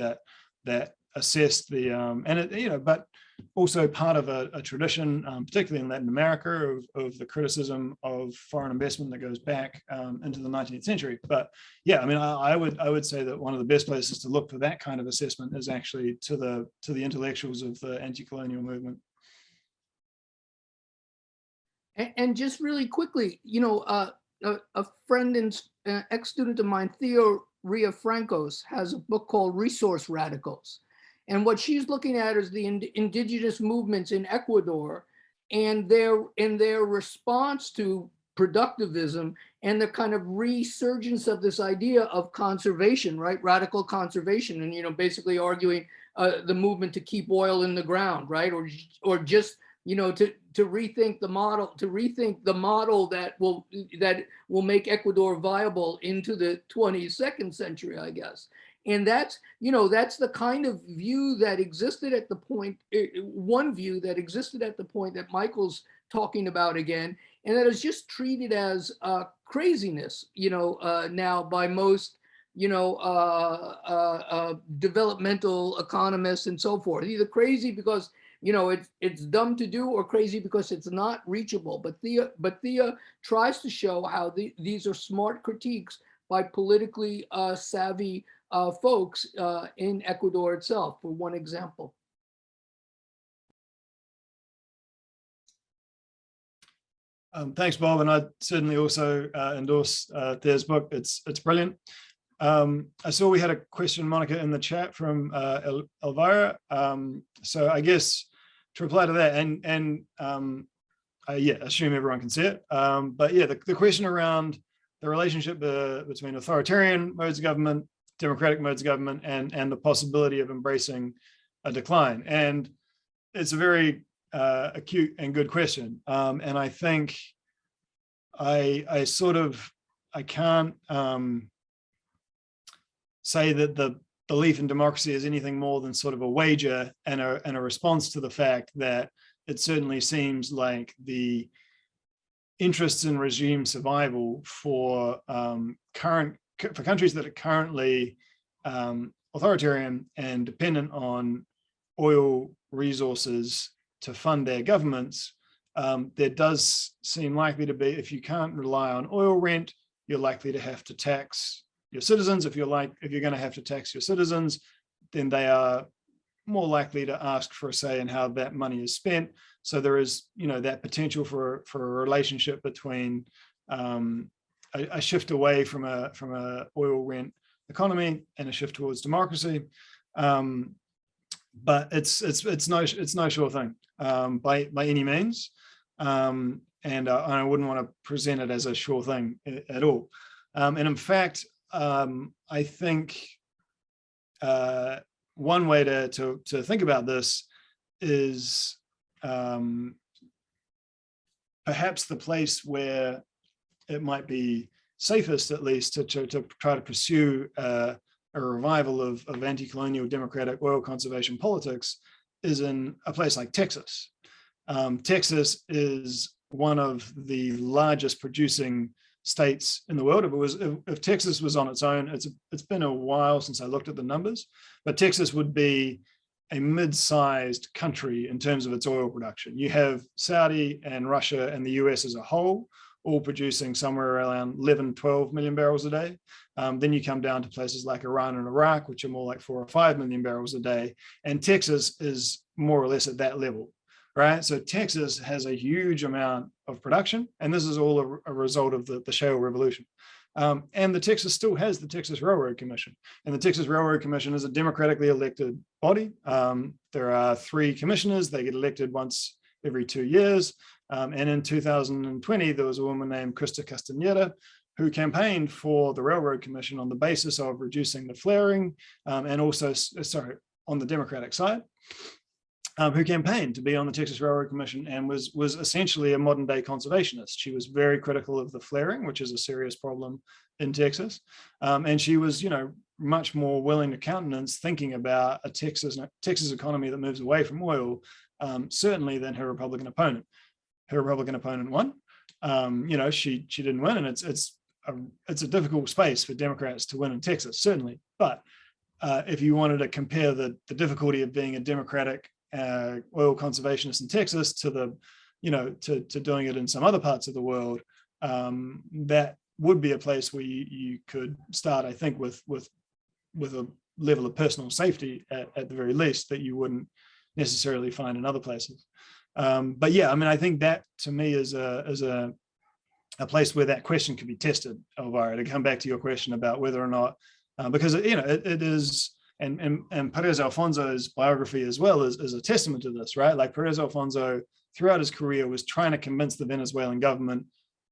that assessed the and it, you know, but also part of a tradition, particularly in Latin America, of the criticism of foreign investment that goes back into the 19th century. But yeah, I mean, I would say that one of the best places to look for that kind of assessment is actually to the intellectuals of the anti-colonial movement. And just really quickly, you know, a friend and ex-student of mine, Theo Ria Francos, has a book called Resource Radicals. And what she's looking at is the indigenous movements in Ecuador and their response to productivism and the kind of resurgence of this idea of conservation, right? Radical conservation, and, you know, basically arguing the movement to keep oil in the ground, right? Or just, you know, to rethink the model that will make Ecuador viable into the 22nd century, I guess. And that's, you know, that's the kind of view that existed at the point, one view that existed at the point that Michael's talking about again, and that is just treated as craziness, you know, now by most, you know, developmental economists and so forth. Either crazy because, you know, it's dumb to do, or crazy because it's not reachable. But Thea tries to show how these are smart critiques by politically savvy folks in Ecuador itself, for one example. Thanks, Bob, and I certainly also endorse Thea's book. It's brilliant. I saw we had a question, Monica, in the chat from Elvira. So I guess reply to that, and yeah, assume everyone can see it. But yeah, the question around the relationship between authoritarian modes of government, democratic modes of government, and the possibility of embracing a decline. And it's a very acute and good question. And I think I can't say that the belief in democracy is anything more than sort of a wager and a response to the fact that it certainly seems like the interests in regime survival for countries that are currently authoritarian and dependent on oil resources to fund their governments, there does seem likely to be, if you can't rely on oil rent, you're likely to have to tax your citizens. If you're going to have to tax your citizens, then they are more likely to ask for a say in how that money is spent. So there is, that potential for a relationship between a shift away from a oil rent economy and a shift towards democracy. But it's no sure thing by any means, and I wouldn't want to present it as a sure thing at all. And in fact, I think one way to think about this is perhaps the place where it might be safest, at least, to try to pursue a revival of anti-colonial democratic oil conservation politics is in a place like Texas. Texas is one of the largest producing states in the world. If Texas was on its own, it's been a while since I looked at the numbers, but Texas would be a mid-sized country in terms of its oil production. You have Saudi and Russia and the US as a whole, all producing somewhere around 11, 12 million barrels a day. Then you come down to places like Iran and Iraq, which are more like 4 or 5 million barrels a day. And Texas is more or less at that level, right? So Texas has a huge amount of production, and this is all a result of the shale revolution. And the Texas still has the Texas Railroad Commission, and the Texas Railroad Commission is a democratically elected body. There are 3 commissioners. They get elected once every 2 years. And in 2020, there was a woman named Krista Castaneda who campaigned for the Railroad Commission on the basis of reducing the flaring, and also, on the Democratic side, who campaigned to be on the Texas Railroad Commission and was essentially a modern day conservationist. She was very critical of the flaring, which is a serious problem in Texas. And she was, much more willing to countenance thinking about a Texas economy that moves away from oil, certainly than her Republican opponent. Her Republican opponent won. She didn't win, and it's a difficult space for Democrats to win in Texas, certainly. But if you wanted to compare the difficulty of being a Democratic oil conservationist in Texas to to doing it in some other parts of the world, that would be a place where you could start, I think, with a level of personal safety at the very least that you wouldn't necessarily find in other places. But yeah, I think that to me is a place where that question could be tested, Elvira, to come back to your question about whether or not, because it is, and Perez Alfonso's biography as well is a testament to this, right? Like Perez Alfonso throughout his career was trying to convince the Venezuelan government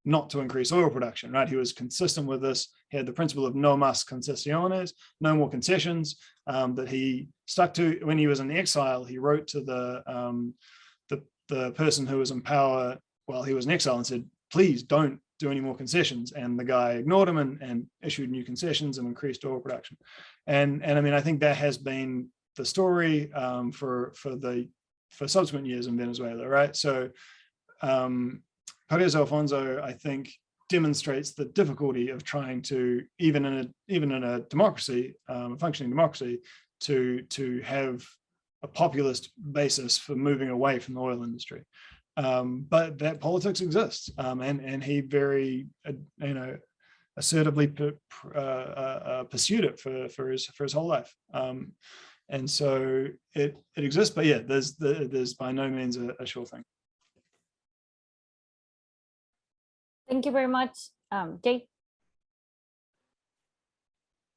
not to increase oil production, right? He was consistent with this. He had the principle of no más concesiones, no more concessions, that he stuck to. When he was in exile, he wrote to the person who was in power while he was in exile and said, please don't do any more concessions. And the guy ignored him and issued new concessions and increased oil production. And I think that has been the story for subsequent years in Venezuela, right? So Perez Alfonso, I think, demonstrates the difficulty of trying to, even in a democracy, a functioning democracy, to have a populist basis for moving away from the oil industry. But that politics exists, and he very assertively pursued it for his whole life. And so it exists, but yeah, there's by no means a sure thing. Thank you very much, Jay.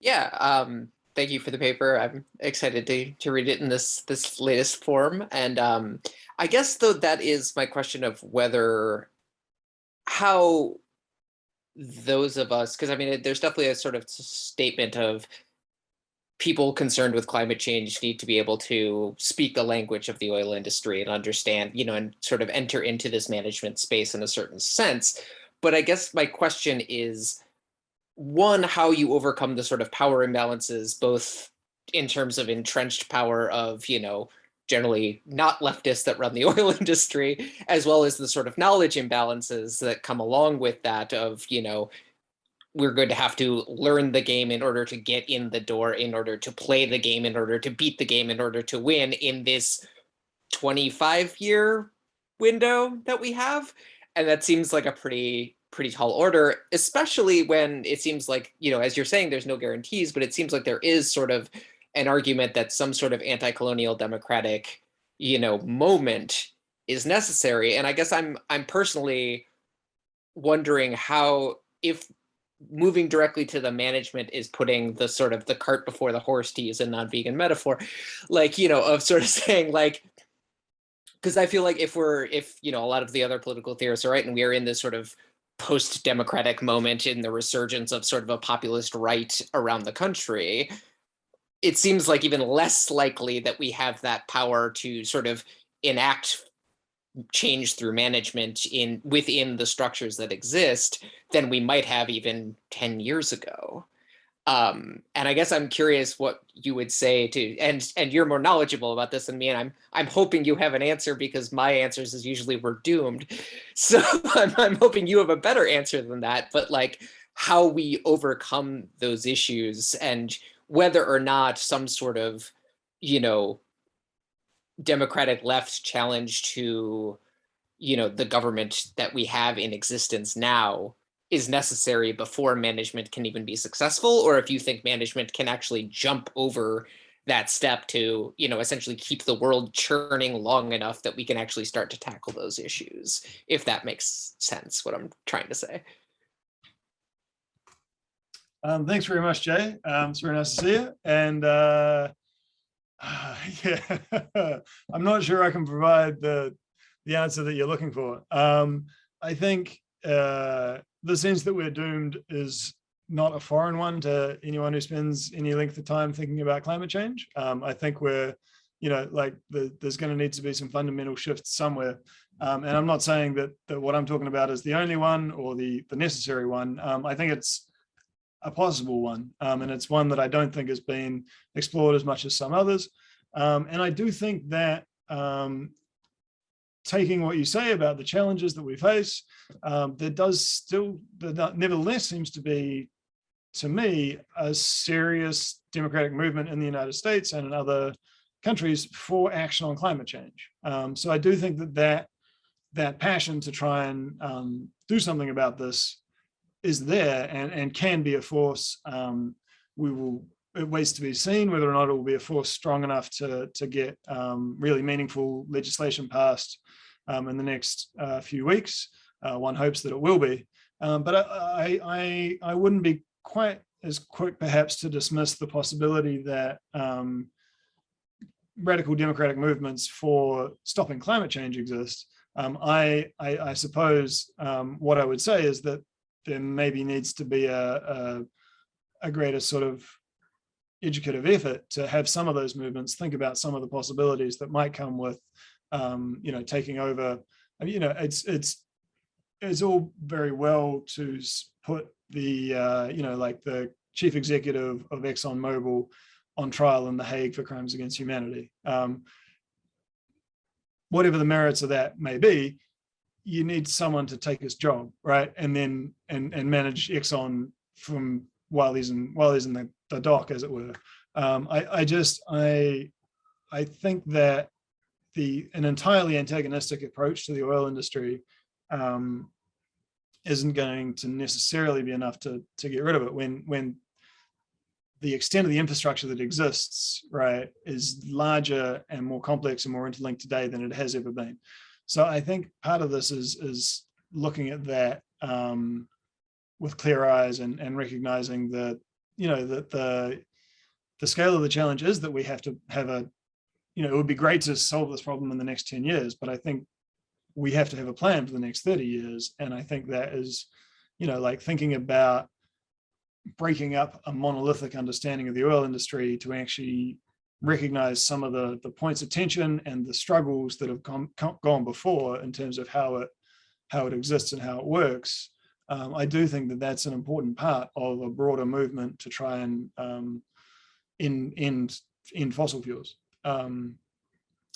Yeah, thank you for the paper. I'm excited to read it in this latest form. And I guess though that is my question of how those of us, because I mean, there's definitely a sort of statement of people concerned with climate change need to be able to speak the language of the oil industry and understand, and sort of enter into this management space in a certain sense. But I guess my question is, one, how you overcome the sort of power imbalances, both in terms of entrenched power of, generally not leftists that run the oil industry, as well as the sort of knowledge imbalances that come along with that of, we're going to have to learn the game in order to get in the door, in order to play the game, in order to beat the game, in order to win in this 25-year window that we have. And that seems like a pretty tall order, especially when it seems like, as you're saying, there's no guarantees, but it seems like there is sort of an argument that some sort of anti-colonial democratic, moment is necessary. And I guess I'm personally wondering how, if moving directly to the management is putting the sort of the cart before the horse, to use a non-vegan metaphor, of sort of saying because I feel like if a lot of the other political theorists are right, and we are in this sort of post-democratic moment in the resurgence of sort of a populist right around the country, it seems like even less likely that we have that power to sort of enact change through management within the structures that exist than we might have even 10 years ago. And I guess I'm curious what you would say to, and you're more knowledgeable about this than me, and I'm hoping you have an answer, because my answers is usually we're doomed. So I'm hoping you have a better answer than that, but how we overcome those issues, and whether or not some sort of, democratic left challenge to, the government that we have in existence now is necessary before management can even be successful, or if you think management can actually jump over that step to, essentially keep the world churning long enough that we can actually start to tackle those issues, if that makes sense, what I'm trying to say. Thanks very much, Jay. It's very nice to see you. And yeah, I'm not sure I can provide the answer that you're looking for. I think the sense that we're doomed is not a foreign one to anyone who spends any length of time thinking about climate change. I think we're, there's going to need to be some fundamental shifts somewhere. And I'm not saying that what I'm talking about is the only one or the necessary one. I think it's a possible one, and it's one that I don't think has been explored as much as some others. And I do think that taking what you say about the challenges that we face, there nevertheless seems to be, to me, a serious democratic movement in the United States and in other countries for action on climate change. So I do think that passion to try and do something about this is there and can be a force. It waits to be seen whether or not it will be a force strong enough to get really meaningful legislation passed in the next few weeks. One hopes that it will be, but I wouldn't be quite as quick perhaps to dismiss the possibility that radical democratic movements for stopping climate change exist. I suppose what I would say is that there maybe needs to be a greater sort of educative effort to have some of those movements think about some of the possibilities that might come with, taking over. I mean, it's all very well to put the, the chief executive of ExxonMobil on trial in The Hague for crimes against humanity. Whatever the merits of that may be, you need someone to take his job, right? And then and manage Exxon from while he's in the dock, as it were. I think that an entirely antagonistic approach to the oil industry isn't going to necessarily be enough to get rid of it when the extent of the infrastructure that exists, right, is larger and more complex and more interlinked today than it has ever been. So I think part of this is looking at that with clear eyes and recognizing that, that the scale of the challenge is that we have to have a, it would be great to solve this problem in the next 10 years, but I think we have to have a plan for the next 30 years. And I think that is, like thinking about breaking up a monolithic understanding of the oil industry to actually recognize some of the points of tension and the struggles that have gone before in terms of how it exists and how it works. I do think that that's an important part of a broader movement to try and end fossil fuels.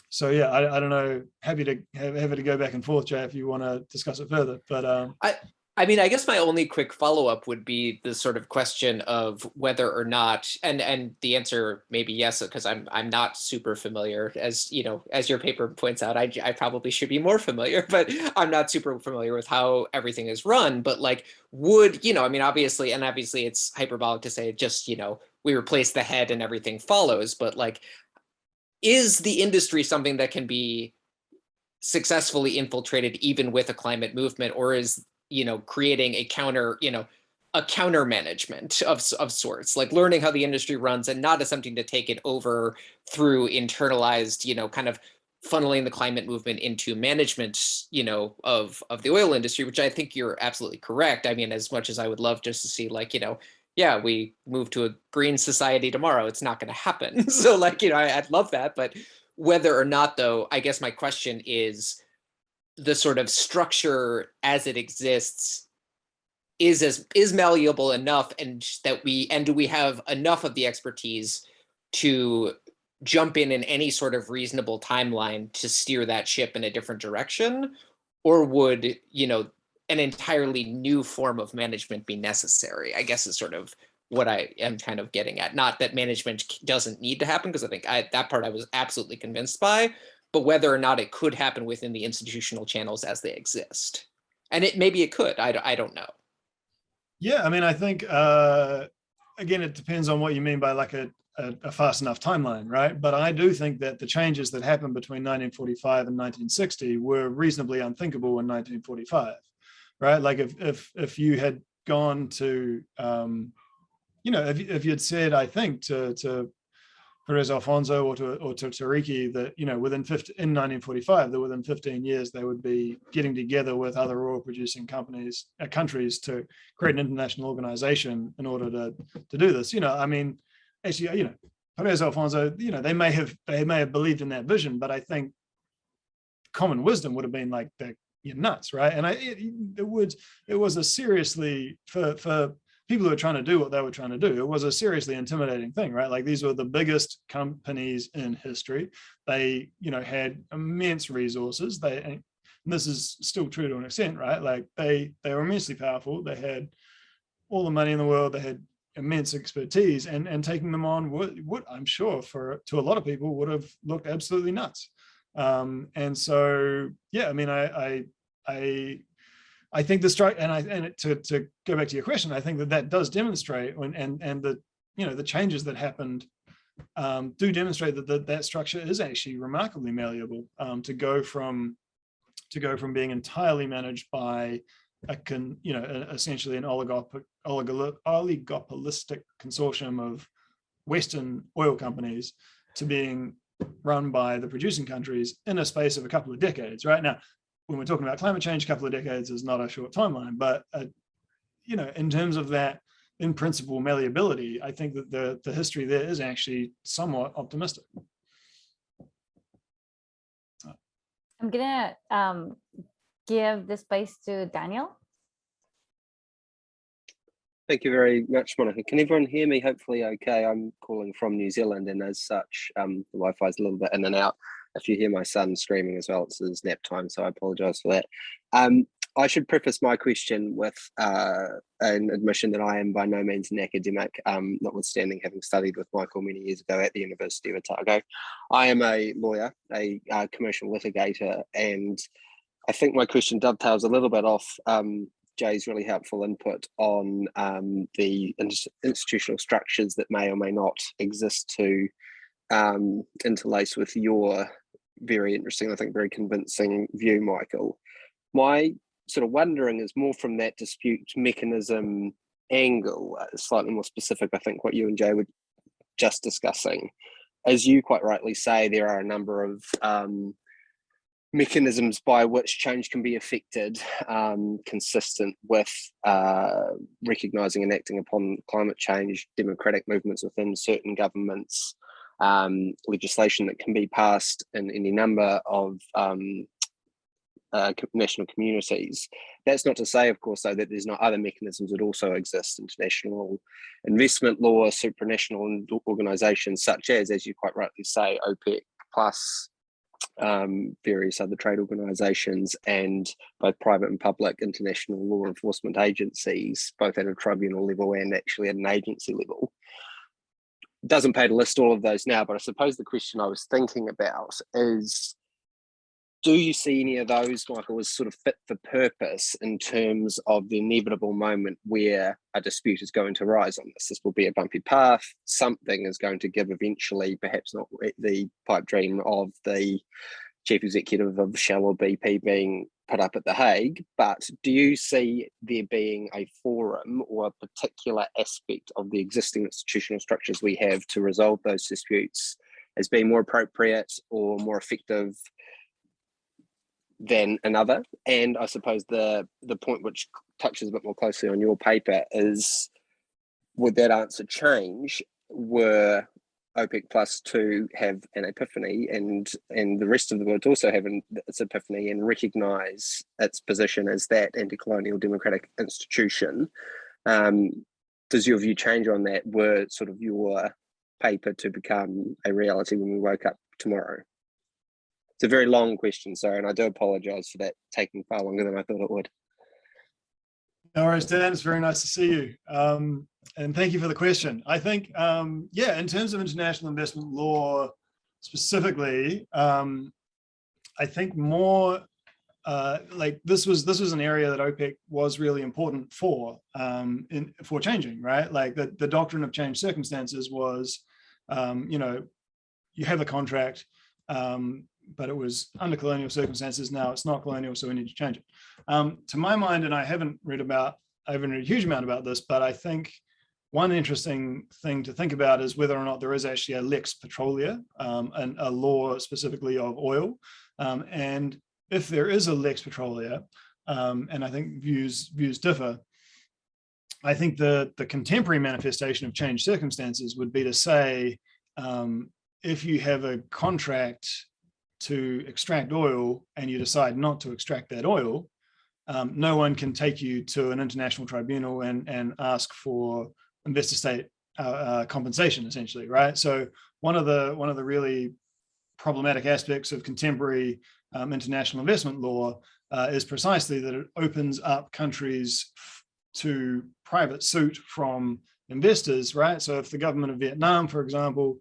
So yeah, I don't know, happy to go back and forth, Jay, if you want to discuss it further. But I mean, I guess my only quick follow-up would be the sort of question of whether or not, and the answer may be yes, because I'm not super familiar, as as your paper points out, I probably should be more familiar, but I'm not super familiar with how everything is run. But like, would, I mean, obviously it's hyperbolic to say just, we replace the head and everything follows, but like, is the industry something that can be successfully infiltrated even with a climate movement, or is creating a counter management of sorts, like learning how the industry runs and not attempting to take it over through internalized, kind of funneling the climate movement into management, of the oil industry, which I think you're absolutely correct. I mean, as much as I would love just to see like, yeah, we move to a green society tomorrow, it's not going to happen. So like, I'd love that. But whether or not, though, I guess my question is, the sort of structure as it exists is malleable enough, and do we have enough of the expertise to jump in any sort of reasonable timeline to steer that ship in a different direction? Or would, an entirely new form of management be necessary? I guess is sort of what I am kind of getting at. Not that management doesn't need to happen, because I think that part I was absolutely convinced by, but whether or not it could happen within the institutional channels as they exist. And maybe it could, I don't know. Yeah, I mean, I think, again, it depends on what you mean by like a fast enough timeline, right? But I do think that the changes that happened between 1945 and 1960 were reasonably unthinkable in 1945, right? Like if you had gone to, if you had said, I think, to Perez Alfonso or to Tariki that, in 1945, that within 15 years, they would be getting together with other oil producing countries to create an international organization in order to do this. I mean, actually, Perez Alfonso, they may have believed in that vision, but I think common wisdom would have been like, you're nuts, right? And it was a seriously, for people who are trying to do what they were trying to do, it was a seriously intimidating thing, right? Like, these were the biggest companies in history. They, had immense resources. And this is still true to an extent, right? Like they were immensely powerful. They had all the money in the world. They had immense expertise, and taking them on would I'm sure to a lot of people would have looked absolutely nuts. And so, yeah, I mean, I think the strike, and to go back to your question, I think that does demonstrate, and the changes that happened do demonstrate that structure is actually remarkably malleable, to go from being entirely managed by essentially an oligopolistic consortium of Western oil companies to being run by the producing countries in a space of a couple of decades. Right now, when we're talking about climate change, a couple of decades is not a short timeline, but in terms of that, in principle, malleability, I think that the history there is actually somewhat optimistic. I'm gonna give the space to Daniel. Thank you very much, Monica. Can everyone hear me? Hopefully okay. I'm calling from New Zealand, and as such, the Wi-Fi is a little bit in and out. If you hear my son screaming as well, it's his nap time, so I apologize for that. I should preface my question with an admission that I am by no means an academic, notwithstanding having studied with Michael many years ago at the University of Otago. I am a lawyer, a commercial litigator, and I think my question dovetails a little bit off Jay's really helpful input on the institutional structures that may or may not exist to interlace with your very interesting, I think very convincing view, Michael. My sort of wondering is more from that dispute mechanism angle, slightly more specific, I think, what you and Jay were just discussing. As you quite rightly say, there are a number of mechanisms by which change can be effected, consistent with recognising and acting upon climate change, democratic movements within certain governments, legislation that can be passed in any number of national communities. That's not to say, of course, though, that there's not other mechanisms that also exist: international investment law, supranational organisations such as you quite rightly say, OPEC plus, various other trade organisations, and both private and public international law enforcement agencies, both at a tribunal level and actually at an agency level. It doesn't pay to list all of those now, but I suppose the question I was thinking about is, do you see any of those, Michael, as sort of fit for purpose in terms of the inevitable moment where a dispute is going to rise on this? This will be a bumpy path. Something is going to give eventually, perhaps not the pipe dream of the chief executive of Shell or BP being put up at The Hague, but do you see there being a forum or a particular aspect of the existing institutional structures we have to resolve those disputes as being more appropriate or more effective than another? And I suppose the point which touches a bit more closely on your paper is, would that answer change were OPEC plus to have an epiphany and the rest of the world also have its epiphany and recognise its position as that anti-colonial democratic institution? Does your view change on that were sort of your paper to become a reality when we woke up tomorrow? It's a very long question, sorry, and I do apologise for that taking far longer than I thought it would. No worries, Dan. It's very nice to see you. And thank you for the question. I think, yeah, in terms of international investment law specifically, I think more like this was an area that OPEC was really important for changing, right? Like the doctrine of changed circumstances was, you know, you have a contract, but it was under colonial circumstances. Now it's not colonial, so we need to change it. To my mind, and I haven't read a huge amount about this, but I think one interesting thing to think about is whether or not there is actually a lex petrolia, and a law specifically of oil. And if there is a lex petrolia, and I think views differ, I think the contemporary manifestation of changed circumstances would be to say, if you have a contract to extract oil and you decide not to extract that oil, no one can take you to an international tribunal and ask for investor state compensation, essentially, right? So one of the really problematic aspects of contemporary international investment law is precisely that it opens up countries to private suit from investors, right? So if the government of Vietnam, for example,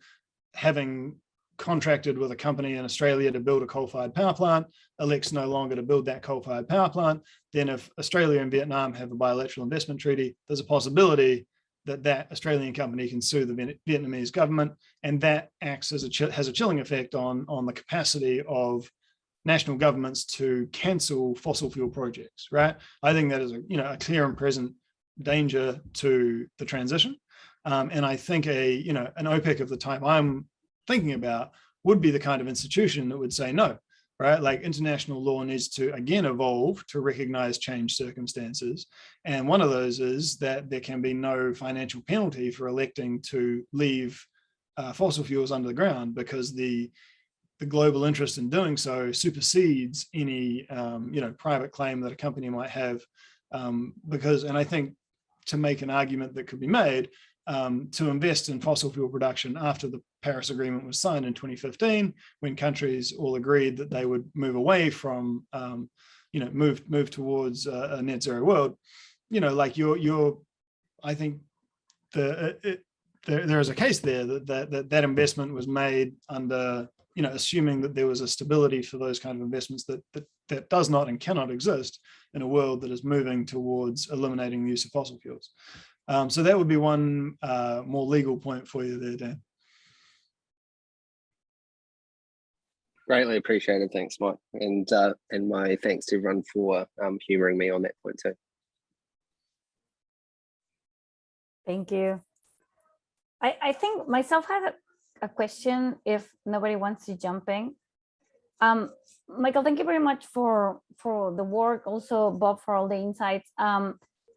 having contracted with a company in Australia to build a coal-fired power plant, elects no longer to build that coal-fired power plant, then if Australia and Vietnam have a bilateral investment treaty, there's a possibility that that Australian company can sue the Vietnamese government, and that acts as has a chilling effect on the capacity of national governments to cancel fossil fuel projects, right? I think that is a clear and present danger to the transition, and I think an OPEC of the type I'm thinking about would be the kind of institution that would say no, right? Like international law needs to again evolve to recognize changed circumstances, and one of those is that there can be no financial penalty for electing to leave fossil fuels under the ground, because the global interest in doing so supersedes any private claim that a company might have, and I think to make an argument that could be made, to invest in fossil fuel production after the Paris Agreement was signed in 2015, when countries all agreed that they would move away from, move towards a net zero world. I think there is a case there that investment was made under, assuming that there was a stability for those kind of investments that does not and cannot exist in a world that is moving towards eliminating the use of fossil fuels. So that would be one more legal point for you there, Dan. Greatly appreciated. Thanks, Mike. And my thanks to everyone for humouring me on that point too. Thank you. I think myself had a question if nobody wants to jump in. Michael, thank you very much for the work. Also, Bob, for all the insights.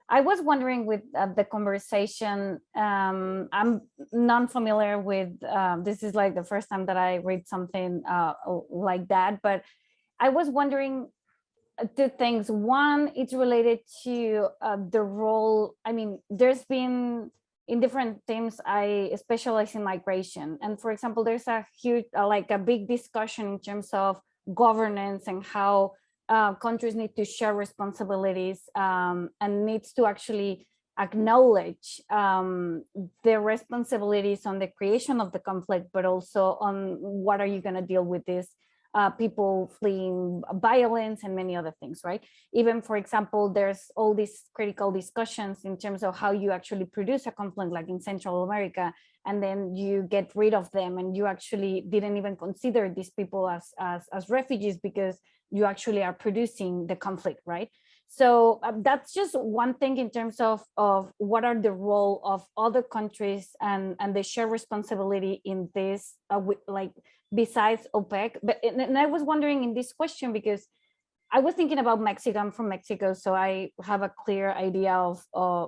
I was wondering with the conversation, I'm non-familiar with, this is like the first time that I read something like that, but I was wondering two things. One, it's related to the role. I mean, there's been, in different themes, I specialize in migration. And for example, there's a huge, like a big discussion in terms of governance and how countries need to share responsibilities and needs to actually acknowledge their responsibilities on the creation of the conflict, but also on what are you going to deal with this people fleeing violence and many other things, right? Even, for example, there's all these critical discussions in terms of how you actually produce a conflict, like in Central America, and then you get rid of them, and you actually didn't even consider these people as refugees because you actually are producing the conflict, right? So that's just one thing in terms of what are the role of other countries and the shared responsibility in this, like besides OPEC. But and I was wondering in this question, because I was thinking about Mexico. I'm from Mexico, so I have a clear idea of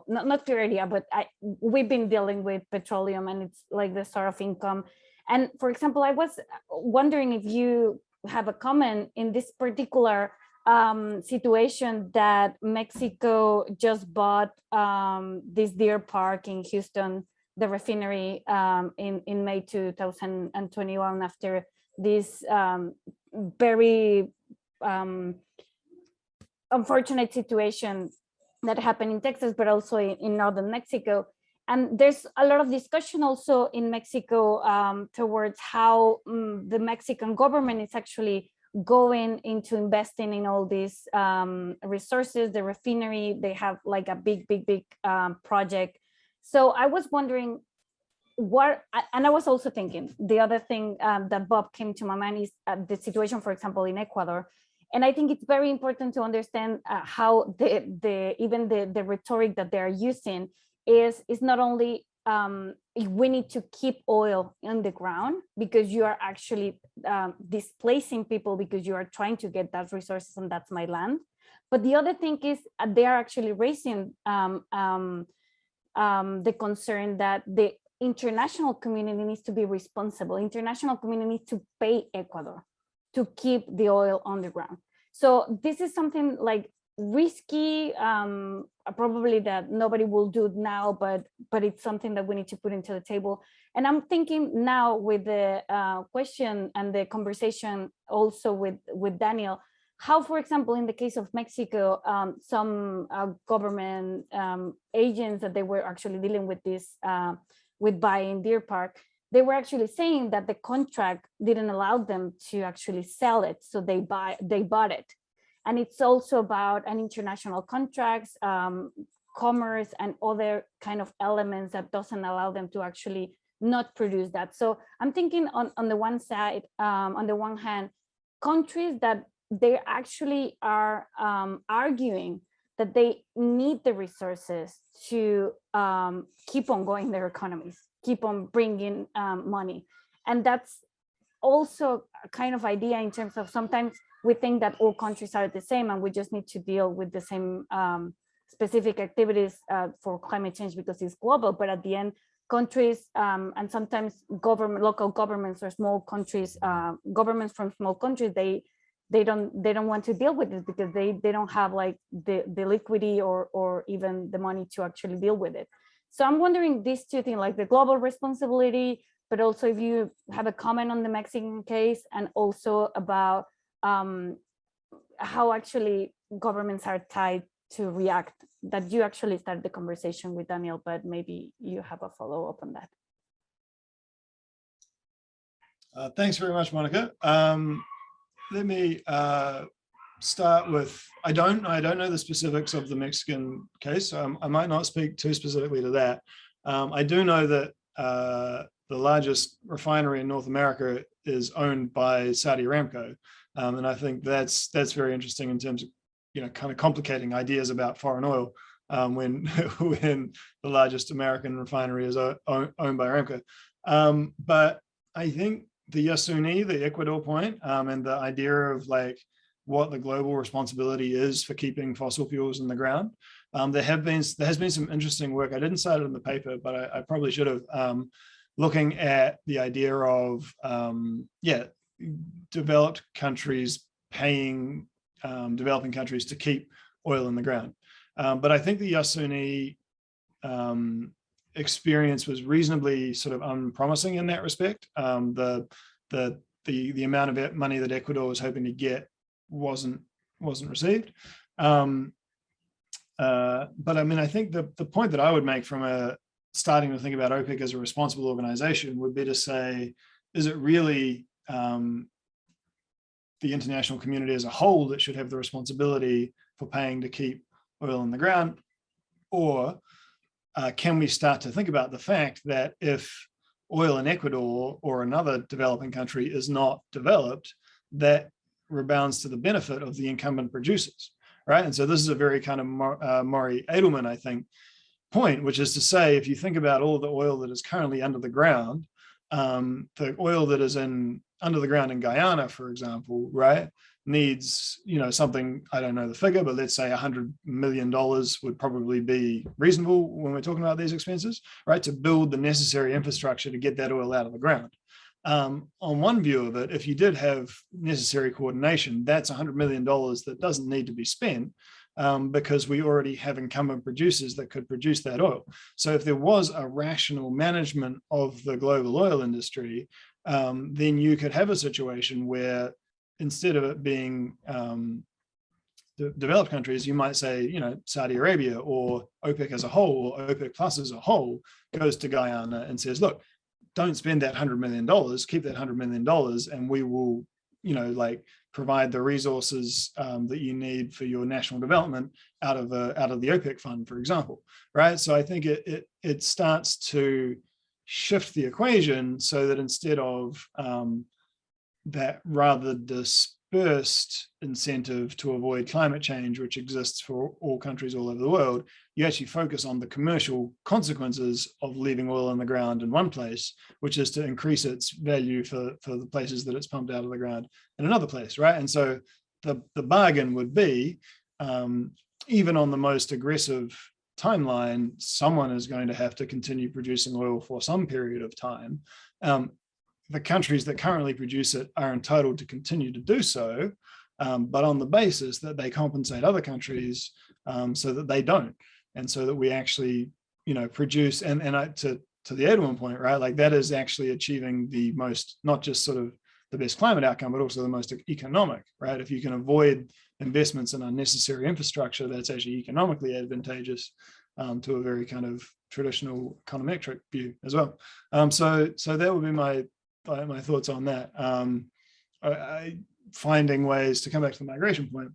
not clear idea, but we've been dealing with petroleum, and it's like the sort of income. And for example, I was wondering if you have a comment in this particular situation that Mexico just bought this Deer Park in Houston, the refinery, in May 2021, after this very unfortunate situation that happened in Texas, but also in northern Mexico. And there's a lot of discussion also in Mexico towards how the Mexican government is actually going into investing in all these resources, the refinery. They have like a big project. So I was wondering what, and I was also thinking, the other thing that Bob came to my mind is the situation, for example, in Ecuador. And I think it's very important to understand how even the rhetoric that they're using is not only we need to keep oil in the ground because you are actually displacing people because you are trying to get that resources and that's my land. But the other thing is they are actually raising the concern that the international community needs to be responsible. International community needs to pay Ecuador to keep the oil on the ground. So this is something like risky, probably that nobody will do now, but it's something that we need to put into the table. And I'm thinking now with the question and the conversation also with Daniel, how, for example, in the case of Mexico, some government agents that they were actually dealing with this, with buying Deer Park, they were actually saying that the contract didn't allow them to actually sell it, so they bought it. And it's also about an international contracts, commerce, and other kind of elements that doesn't allow them to actually not produce that. So I'm thinking on the one side, on the one hand, countries that they actually are arguing that they need the resources to keep on going their economies, keep on bringing money. And that's also a kind of idea in terms of sometimes we think that all countries are the same and we just need to deal with the same specific activities for climate change because it's global. But at the end, countries and sometimes local governments or small countries, governments from small countries, they don't want to deal with it because they don't have like the liquidity or even the money to actually deal with it. So I'm wondering these two things, like the global responsibility, but also if you have a comment on the Mexican case, and also about how actually governments are tied to react, that you actually started the conversation with Daniel, but maybe you have a follow-up on that. Thanks very much, Monica. Let me start with, I don't know the specifics of the Mexican case. I might not speak too specifically to that. I do know that the largest refinery in North America is owned by Saudi Aramco. And I think that's very interesting in terms of, kind of complicating ideas about foreign oil. when when the largest American refinery is owned by Aramco. But I think the Yasuni, the Ecuador point, and the idea of like what the global responsibility is for keeping fossil fuels in the ground. There has been some interesting work. I didn't cite it in the paper, but I probably should have. Looking at the idea of developed countries paying developing countries to keep oil in the ground. But I think the Yasuni experience was reasonably sort of unpromising in that respect. The amount of money that Ecuador was hoping to get wasn't received. But I mean, I think the point that I would make from starting to think about OPEC as a responsible organization would be to say, is it really the international community as a whole that should have the responsibility for paying to keep oil in the ground? Or can we start to think about the fact that if oil in Ecuador or another developing country is not developed, that rebounds to the benefit of the incumbent producers, right? And so this is a very kind of Maury Edelman, I think, point, which is to say, if you think about all the oil that is currently under the ground, the oil that is under the ground in Guyana, for example, right, needs, something, I don't know the figure, but let's say $100 million would probably be reasonable when we're talking about these expenses, right, to build the necessary infrastructure to get that oil out of the ground. On one view of it, if you did have necessary coordination, that's $100 million that doesn't need to be spent, because we already have incumbent producers that could produce that oil. So if there was a rational management of the global oil industry, then you could have a situation where instead of it being developed countries, you might say, Saudi Arabia or OPEC as a whole, or OPEC Plus as a whole, goes to Guyana and says, look, don't spend that $100 million, keep that $100 million, and we will, provide the resources that you need for your national development out of the OPEC fund, for example, right? So I think it starts to shift the equation so that instead of that rather dispersed incentive to avoid climate change, which exists for all countries all over the world, you actually focus on the commercial consequences of leaving oil in the ground in one place, which is to increase its value for the places that it's pumped out of the ground in another place, right? And so the bargain would be, even on the most aggressive timeline, someone is going to have to continue producing oil for some period of time. The countries that currently produce it are entitled to continue to do so, but on the basis that they compensate other countries so that they don't, and so that we actually, produce. And to the Edwin point, right? Like that is actually achieving the most, not just sort of the best climate outcome, but also the most economic, right? If you can avoid investments in unnecessary infrastructure, that's actually economically advantageous to a very kind of traditional econometric view as well. So that would be my thoughts on that. Finding ways to come back to the migration point,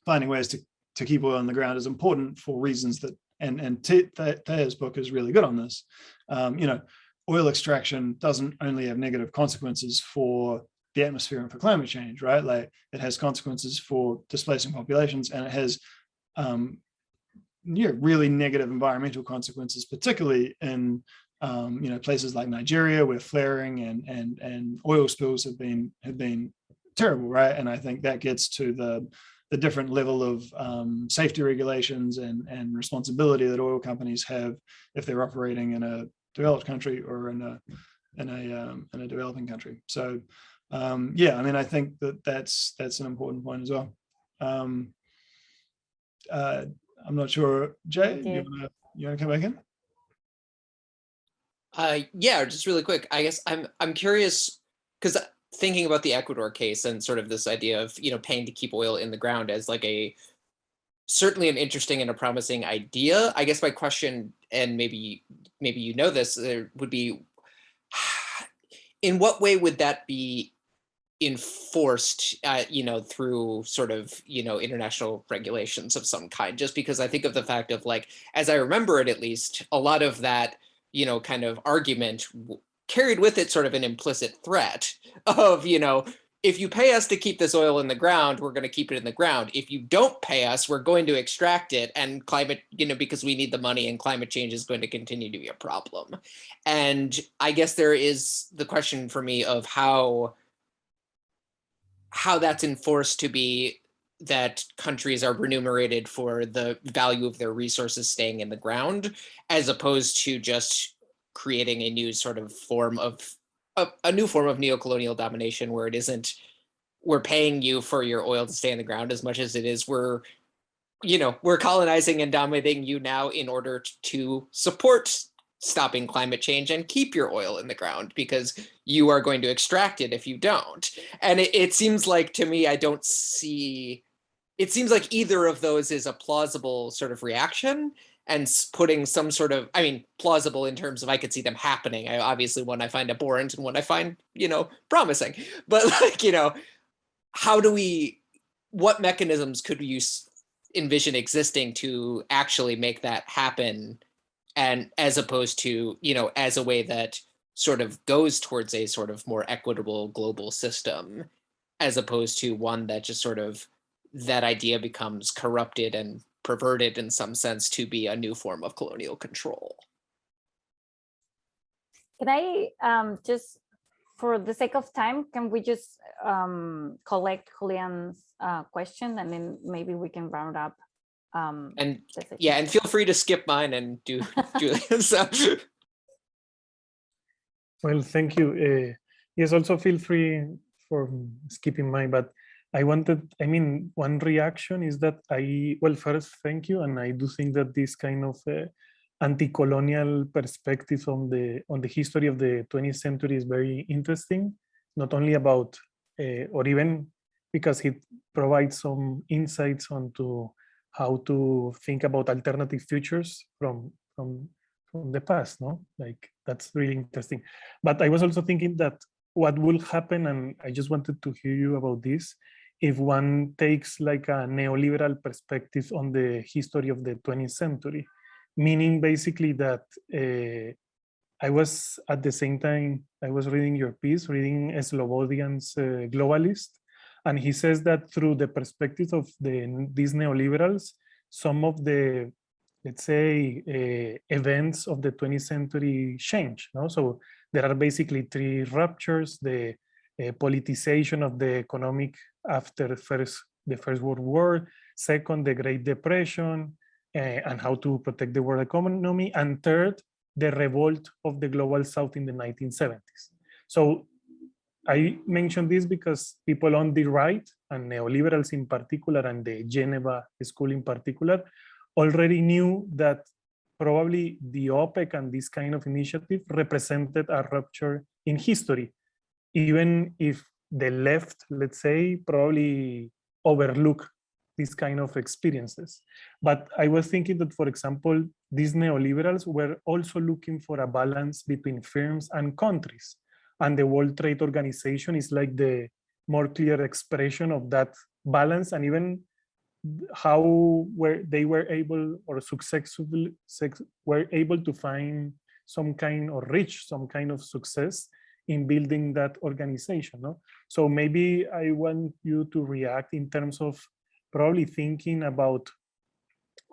finding ways to keep oil on the ground is important for reasons that, and Thea's book is really good on this. Oil extraction doesn't only have negative consequences for the atmosphere and for climate change, right? Like it has consequences for displacing populations, and it has really negative environmental consequences, particularly in places like Nigeria, where flaring and oil spills have been terrible, right? And I think that gets to the different level of safety regulations and responsibility that oil companies have if they're operating in a developed country or in a developing country. So I mean, I think that's an important point as well. I'm not sure, Jay, you want to come back in? Yeah, just really quick. I guess I'm curious, because thinking about the Ecuador case and sort of this idea of paying to keep oil in the ground as like certainly an interesting and a promising idea. I guess my question, and maybe this, would be, in what way would that be enforced, through sort of, international regulations of some kind? Just because I think of the fact of, like, as I remember it, at least, a lot of that, kind of argument carried with it sort of an implicit threat of, if you pay us to keep this oil in the ground, we're going to keep it in the ground. If you don't pay us, we're going to extract it, and climate, because we need the money, and climate change is going to continue to be a problem. And I guess there is the question for me of how that's enforced to be that countries are remunerated for the value of their resources staying in the ground, as opposed to just creating a new sort of form of a new form of neocolonial domination, where it isn't we're paying you for your oil to stay in the ground as much as it is we're colonizing and dominating you now in order to support stopping climate change and keep your oil in the ground, because you are going to extract it if you don't. And it seems like, to me, it seems like either of those is a plausible sort of reaction, and putting some sort of, plausible in terms of I could see them happening. Obviously one I find abhorrent and one I find, promising. But what mechanisms could you envision existing to actually make that happen? And as opposed to, as a way that sort of goes towards a sort of more equitable global system, as opposed to one that just sort of, that idea becomes corrupted and perverted in some sense to be a new form of colonial control. Can I just, for the sake of time, can we just collect Julian's question, and then maybe we can round up? And feel free to skip mine and do Julian's. Well, thank you. Yes, also feel free for skipping mine, but one reaction is that first, thank you. And I do think that this kind of anti-colonial perspective on the history of the 20th century is very interesting, not only about, or even because it provides some insights onto how to think about alternative futures from the past, no? Like, that's really interesting. But I was also thinking that what will happen, and I just wanted to hear you about this, if one takes like a neoliberal perspective on the history of the 20th century, meaning basically that I was at the same time, I was reading your piece, reading Slobodian's Globalist, and he says that through the perspective of these neoliberals, some of the, let's say, events of the 20th century change. No? So there are basically three ruptures: the politicization of the economic after the First World War, second, the Great Depression, and how to protect the world economy, and third, the revolt of the Global South in the 1970s. So I mention this because people on the right, and neoliberals in particular, and the Geneva School in particular, already knew that probably the OPEC and this kind of initiative represented a rupture in history, even if the left, let's say, probably overlook these kind of experiences. But I was thinking that, for example, these neoliberals were also looking for a balance between firms and countries. And the World Trade Organization is like the more clear expression of that balance, and even how they were able, or successfully were able to find some kind, or reach some kind of success in building that organization. No? So maybe I want you to react in terms of probably thinking about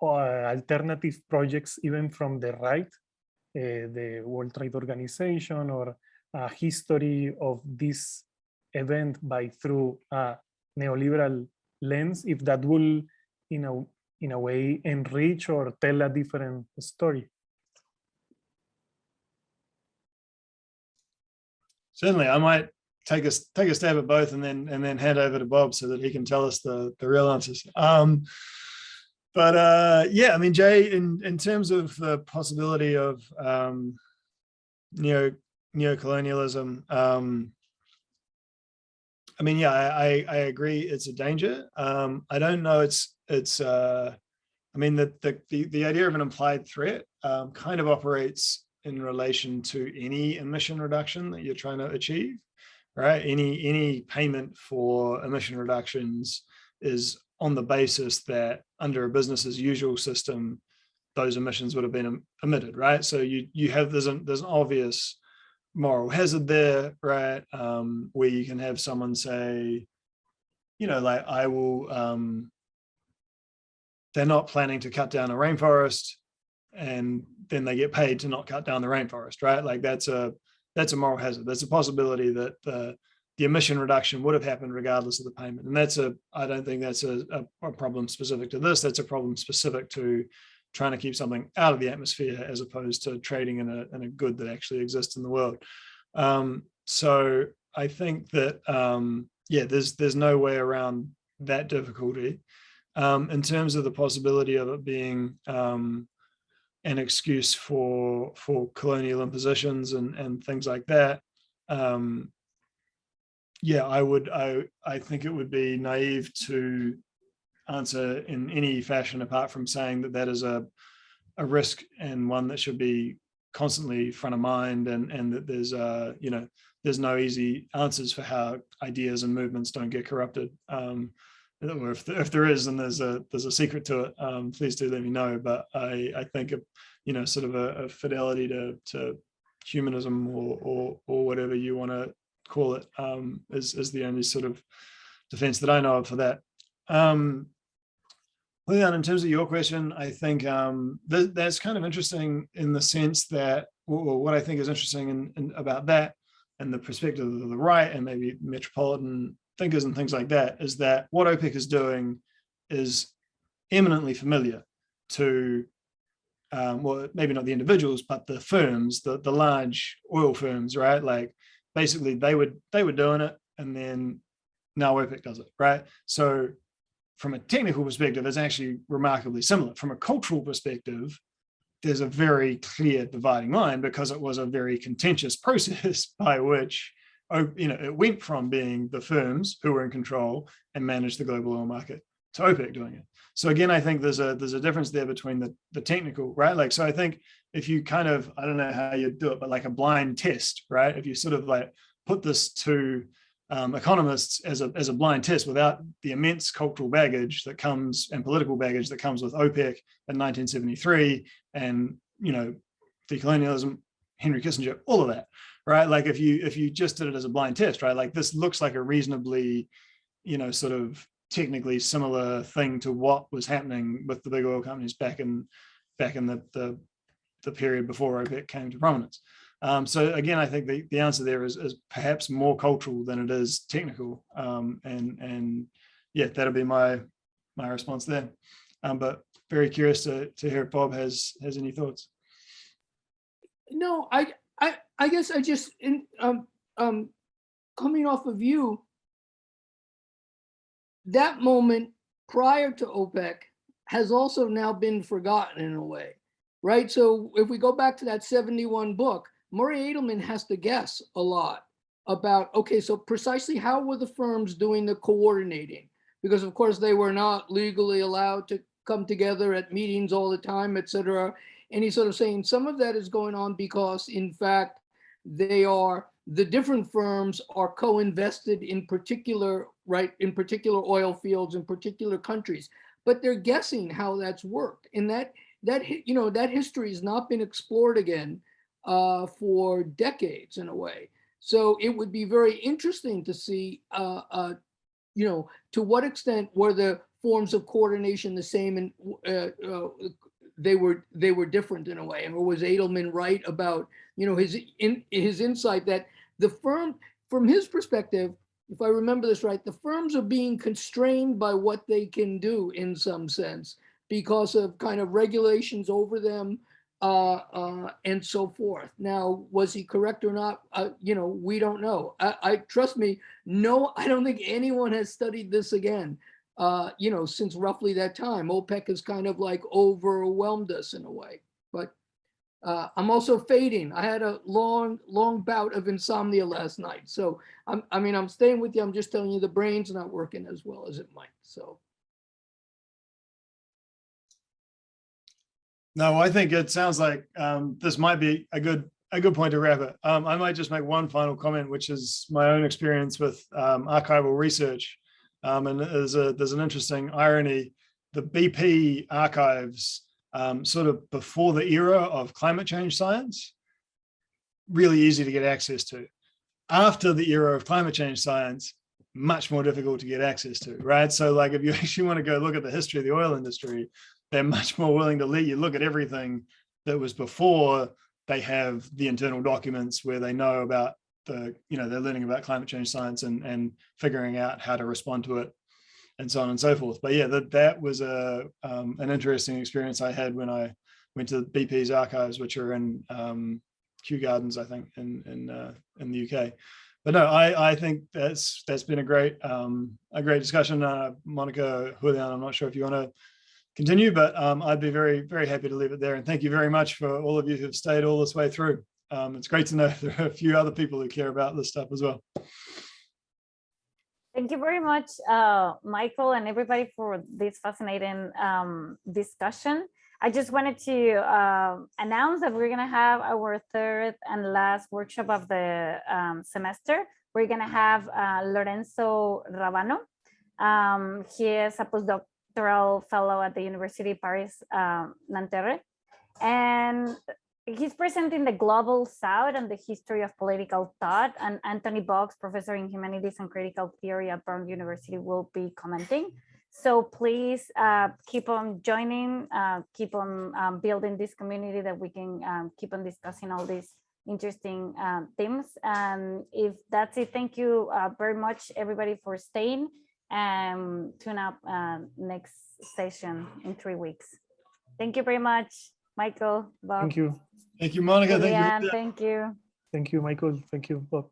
alternative projects, even from the right, the World Trade Organization, or a history of this event through a neoliberal lens, if that will, in a way, enrich or tell a different story. Certainly, I might take a stab at both, and then hand over to Bob so that he can tell us the real answers. Yeah, I mean, Jay, in terms of the possibility of neocolonialism, I mean, yeah, I agree, it's a danger. I don't know, I mean, the idea of an implied threat kind of operates in relation to any emission reduction that you're trying to achieve, right? Any payment for emission reductions is on the basis that under a business as usual system, those emissions would have been emitted, right? So there's an obvious moral hazard there, right? Where you can have someone say, you know, like, I will, they're not planning to cut down a rainforest, and then they get paid to not cut down the rainforest, right? Like that's a moral hazard. There's a possibility that the emission reduction would have happened regardless of the payment. And I don't think that's a problem specific to this. That's a problem specific to trying to keep something out of the atmosphere as opposed to trading in a good that actually exists in the world. So I think that, yeah, there's no way around that difficulty. In terms of the possibility of it being an excuse for colonial impositions and things like that, yeah, I think it would be naive to answer in any fashion apart from saying that that is a risk and one that should be constantly front of mind, and that there's you know, there's no easy answers for how ideas and movements don't get corrupted. Or if there is, and there's a secret to it, please do let me know. But I think you know, sort of a fidelity to humanism or whatever you want to call it is the only sort of defense that I know of for that. Leon, in terms of your question, I think that's kind of interesting in the sense that, well, what I think is interesting about that and the perspective of the right and maybe metropolitan thinkers and things like that, is that what OPEC is doing is eminently familiar to, well, maybe not the individuals, but the firms, the large oil firms, right? Like basically they were doing it, and then now OPEC does it, right? So from a technical perspective, it's actually remarkably similar. From a cultural perspective, there's a very clear dividing line, because it was a very contentious process by which, you know, it went from being the firms who were in control and managed the global oil market to OPEC doing it. So again, I think there's a difference there between the technical, right? Like, so I think if you kind of, I don't know how you do it, but like a blind test, right? If you sort of like put this to economists as a blind test without the immense cultural baggage that comes and political baggage that comes with OPEC in 1973 and, you know, decolonialism, Henry Kissinger, all of that, right? Like if you just did it as a blind test, right? Like this looks like a reasonably, you know, sort of technically similar thing to what was happening with the big oil companies back in the period before OPEC came to prominence. So again, I think the answer there is perhaps more cultural than it is technical, and yeah, that'll be my response there. But very curious to hear if Bob has any thoughts. No, I guess I just coming off of you, that moment prior to OPEC has also now been forgotten in a way, right? So if we go back to that 71 book, Murray Edelman has to guess a lot about, okay, so precisely how were the firms doing the coordinating? Because of course they were not legally allowed to come together at meetings all the time, et cetera. And he's sort of saying some of that is going on because in fact, the different firms are co-invested in particular, right, in particular oil fields in particular countries, but they're guessing how that's worked. And that you know, that history has not been explored again for decades in a way. So it would be very interesting to see, you know, to what extent were the forms of coordination the same, and they were different in a way. And was Edelman right about, you know, his insight that the firm, from his perspective, if I remember this right, the firms are being constrained by what they can do in some sense because of kind of regulations over them and so forth. Now, was he correct or not? You know, we don't know. I trust me, no, I don't think anyone has studied this again, you know, since roughly that time. OPEC has kind of like overwhelmed us in a way, but I'm also fading. I had a long bout of insomnia last night. So I mean, I'm staying with you. I'm just telling you the brain's not working as well as it might, so. No, I think it sounds like this might be a good point to wrap it. I might just make one final comment, which is my own experience with archival research. And there's an interesting irony. The BP archives, sort of before the era of climate change science, really easy to get access to. After the era of climate change science, much more difficult to get access to, right? So like if you actually want to go look at the history of the oil industry, they're much more willing to let you look at everything that was before they have the internal documents where they know about the, they're learning about climate change science and figuring out how to respond to it and so on and so forth. But yeah, that was an interesting experience I had when I went to BP's archives, which are in Kew Gardens, I think, in the UK. But no, I think that's been a great discussion. Monica, Julian, I'm not sure if you want to continue, but I'd be very, very happy to leave it there. And thank you very much for all of you who've stayed all this way through. It's great to know there are a few other people who care about this stuff as well. Thank you very much, Michael, and everybody for this fascinating discussion. I just wanted to announce that we're going to have our third and last workshop of the semester. We're going to have Lorenzo Rabano. He is a postdoctoral fellow at the University of Paris, Nanterre. And he's presenting the Global South and the history of political thought. And Anthony Boggs, professor in humanities and critical theory at Brown University, will be commenting. So please keep on joining, keep on building this community that we can keep on discussing all these interesting themes. And if that's it, thank you very much, everybody, for staying, and tune up next session in 3 weeks. Thank you very much, Michael, Bob. Thank you. Thank you, Monica. Julian, thank you. thank you. Thank you, Michael. Thank you, Bob.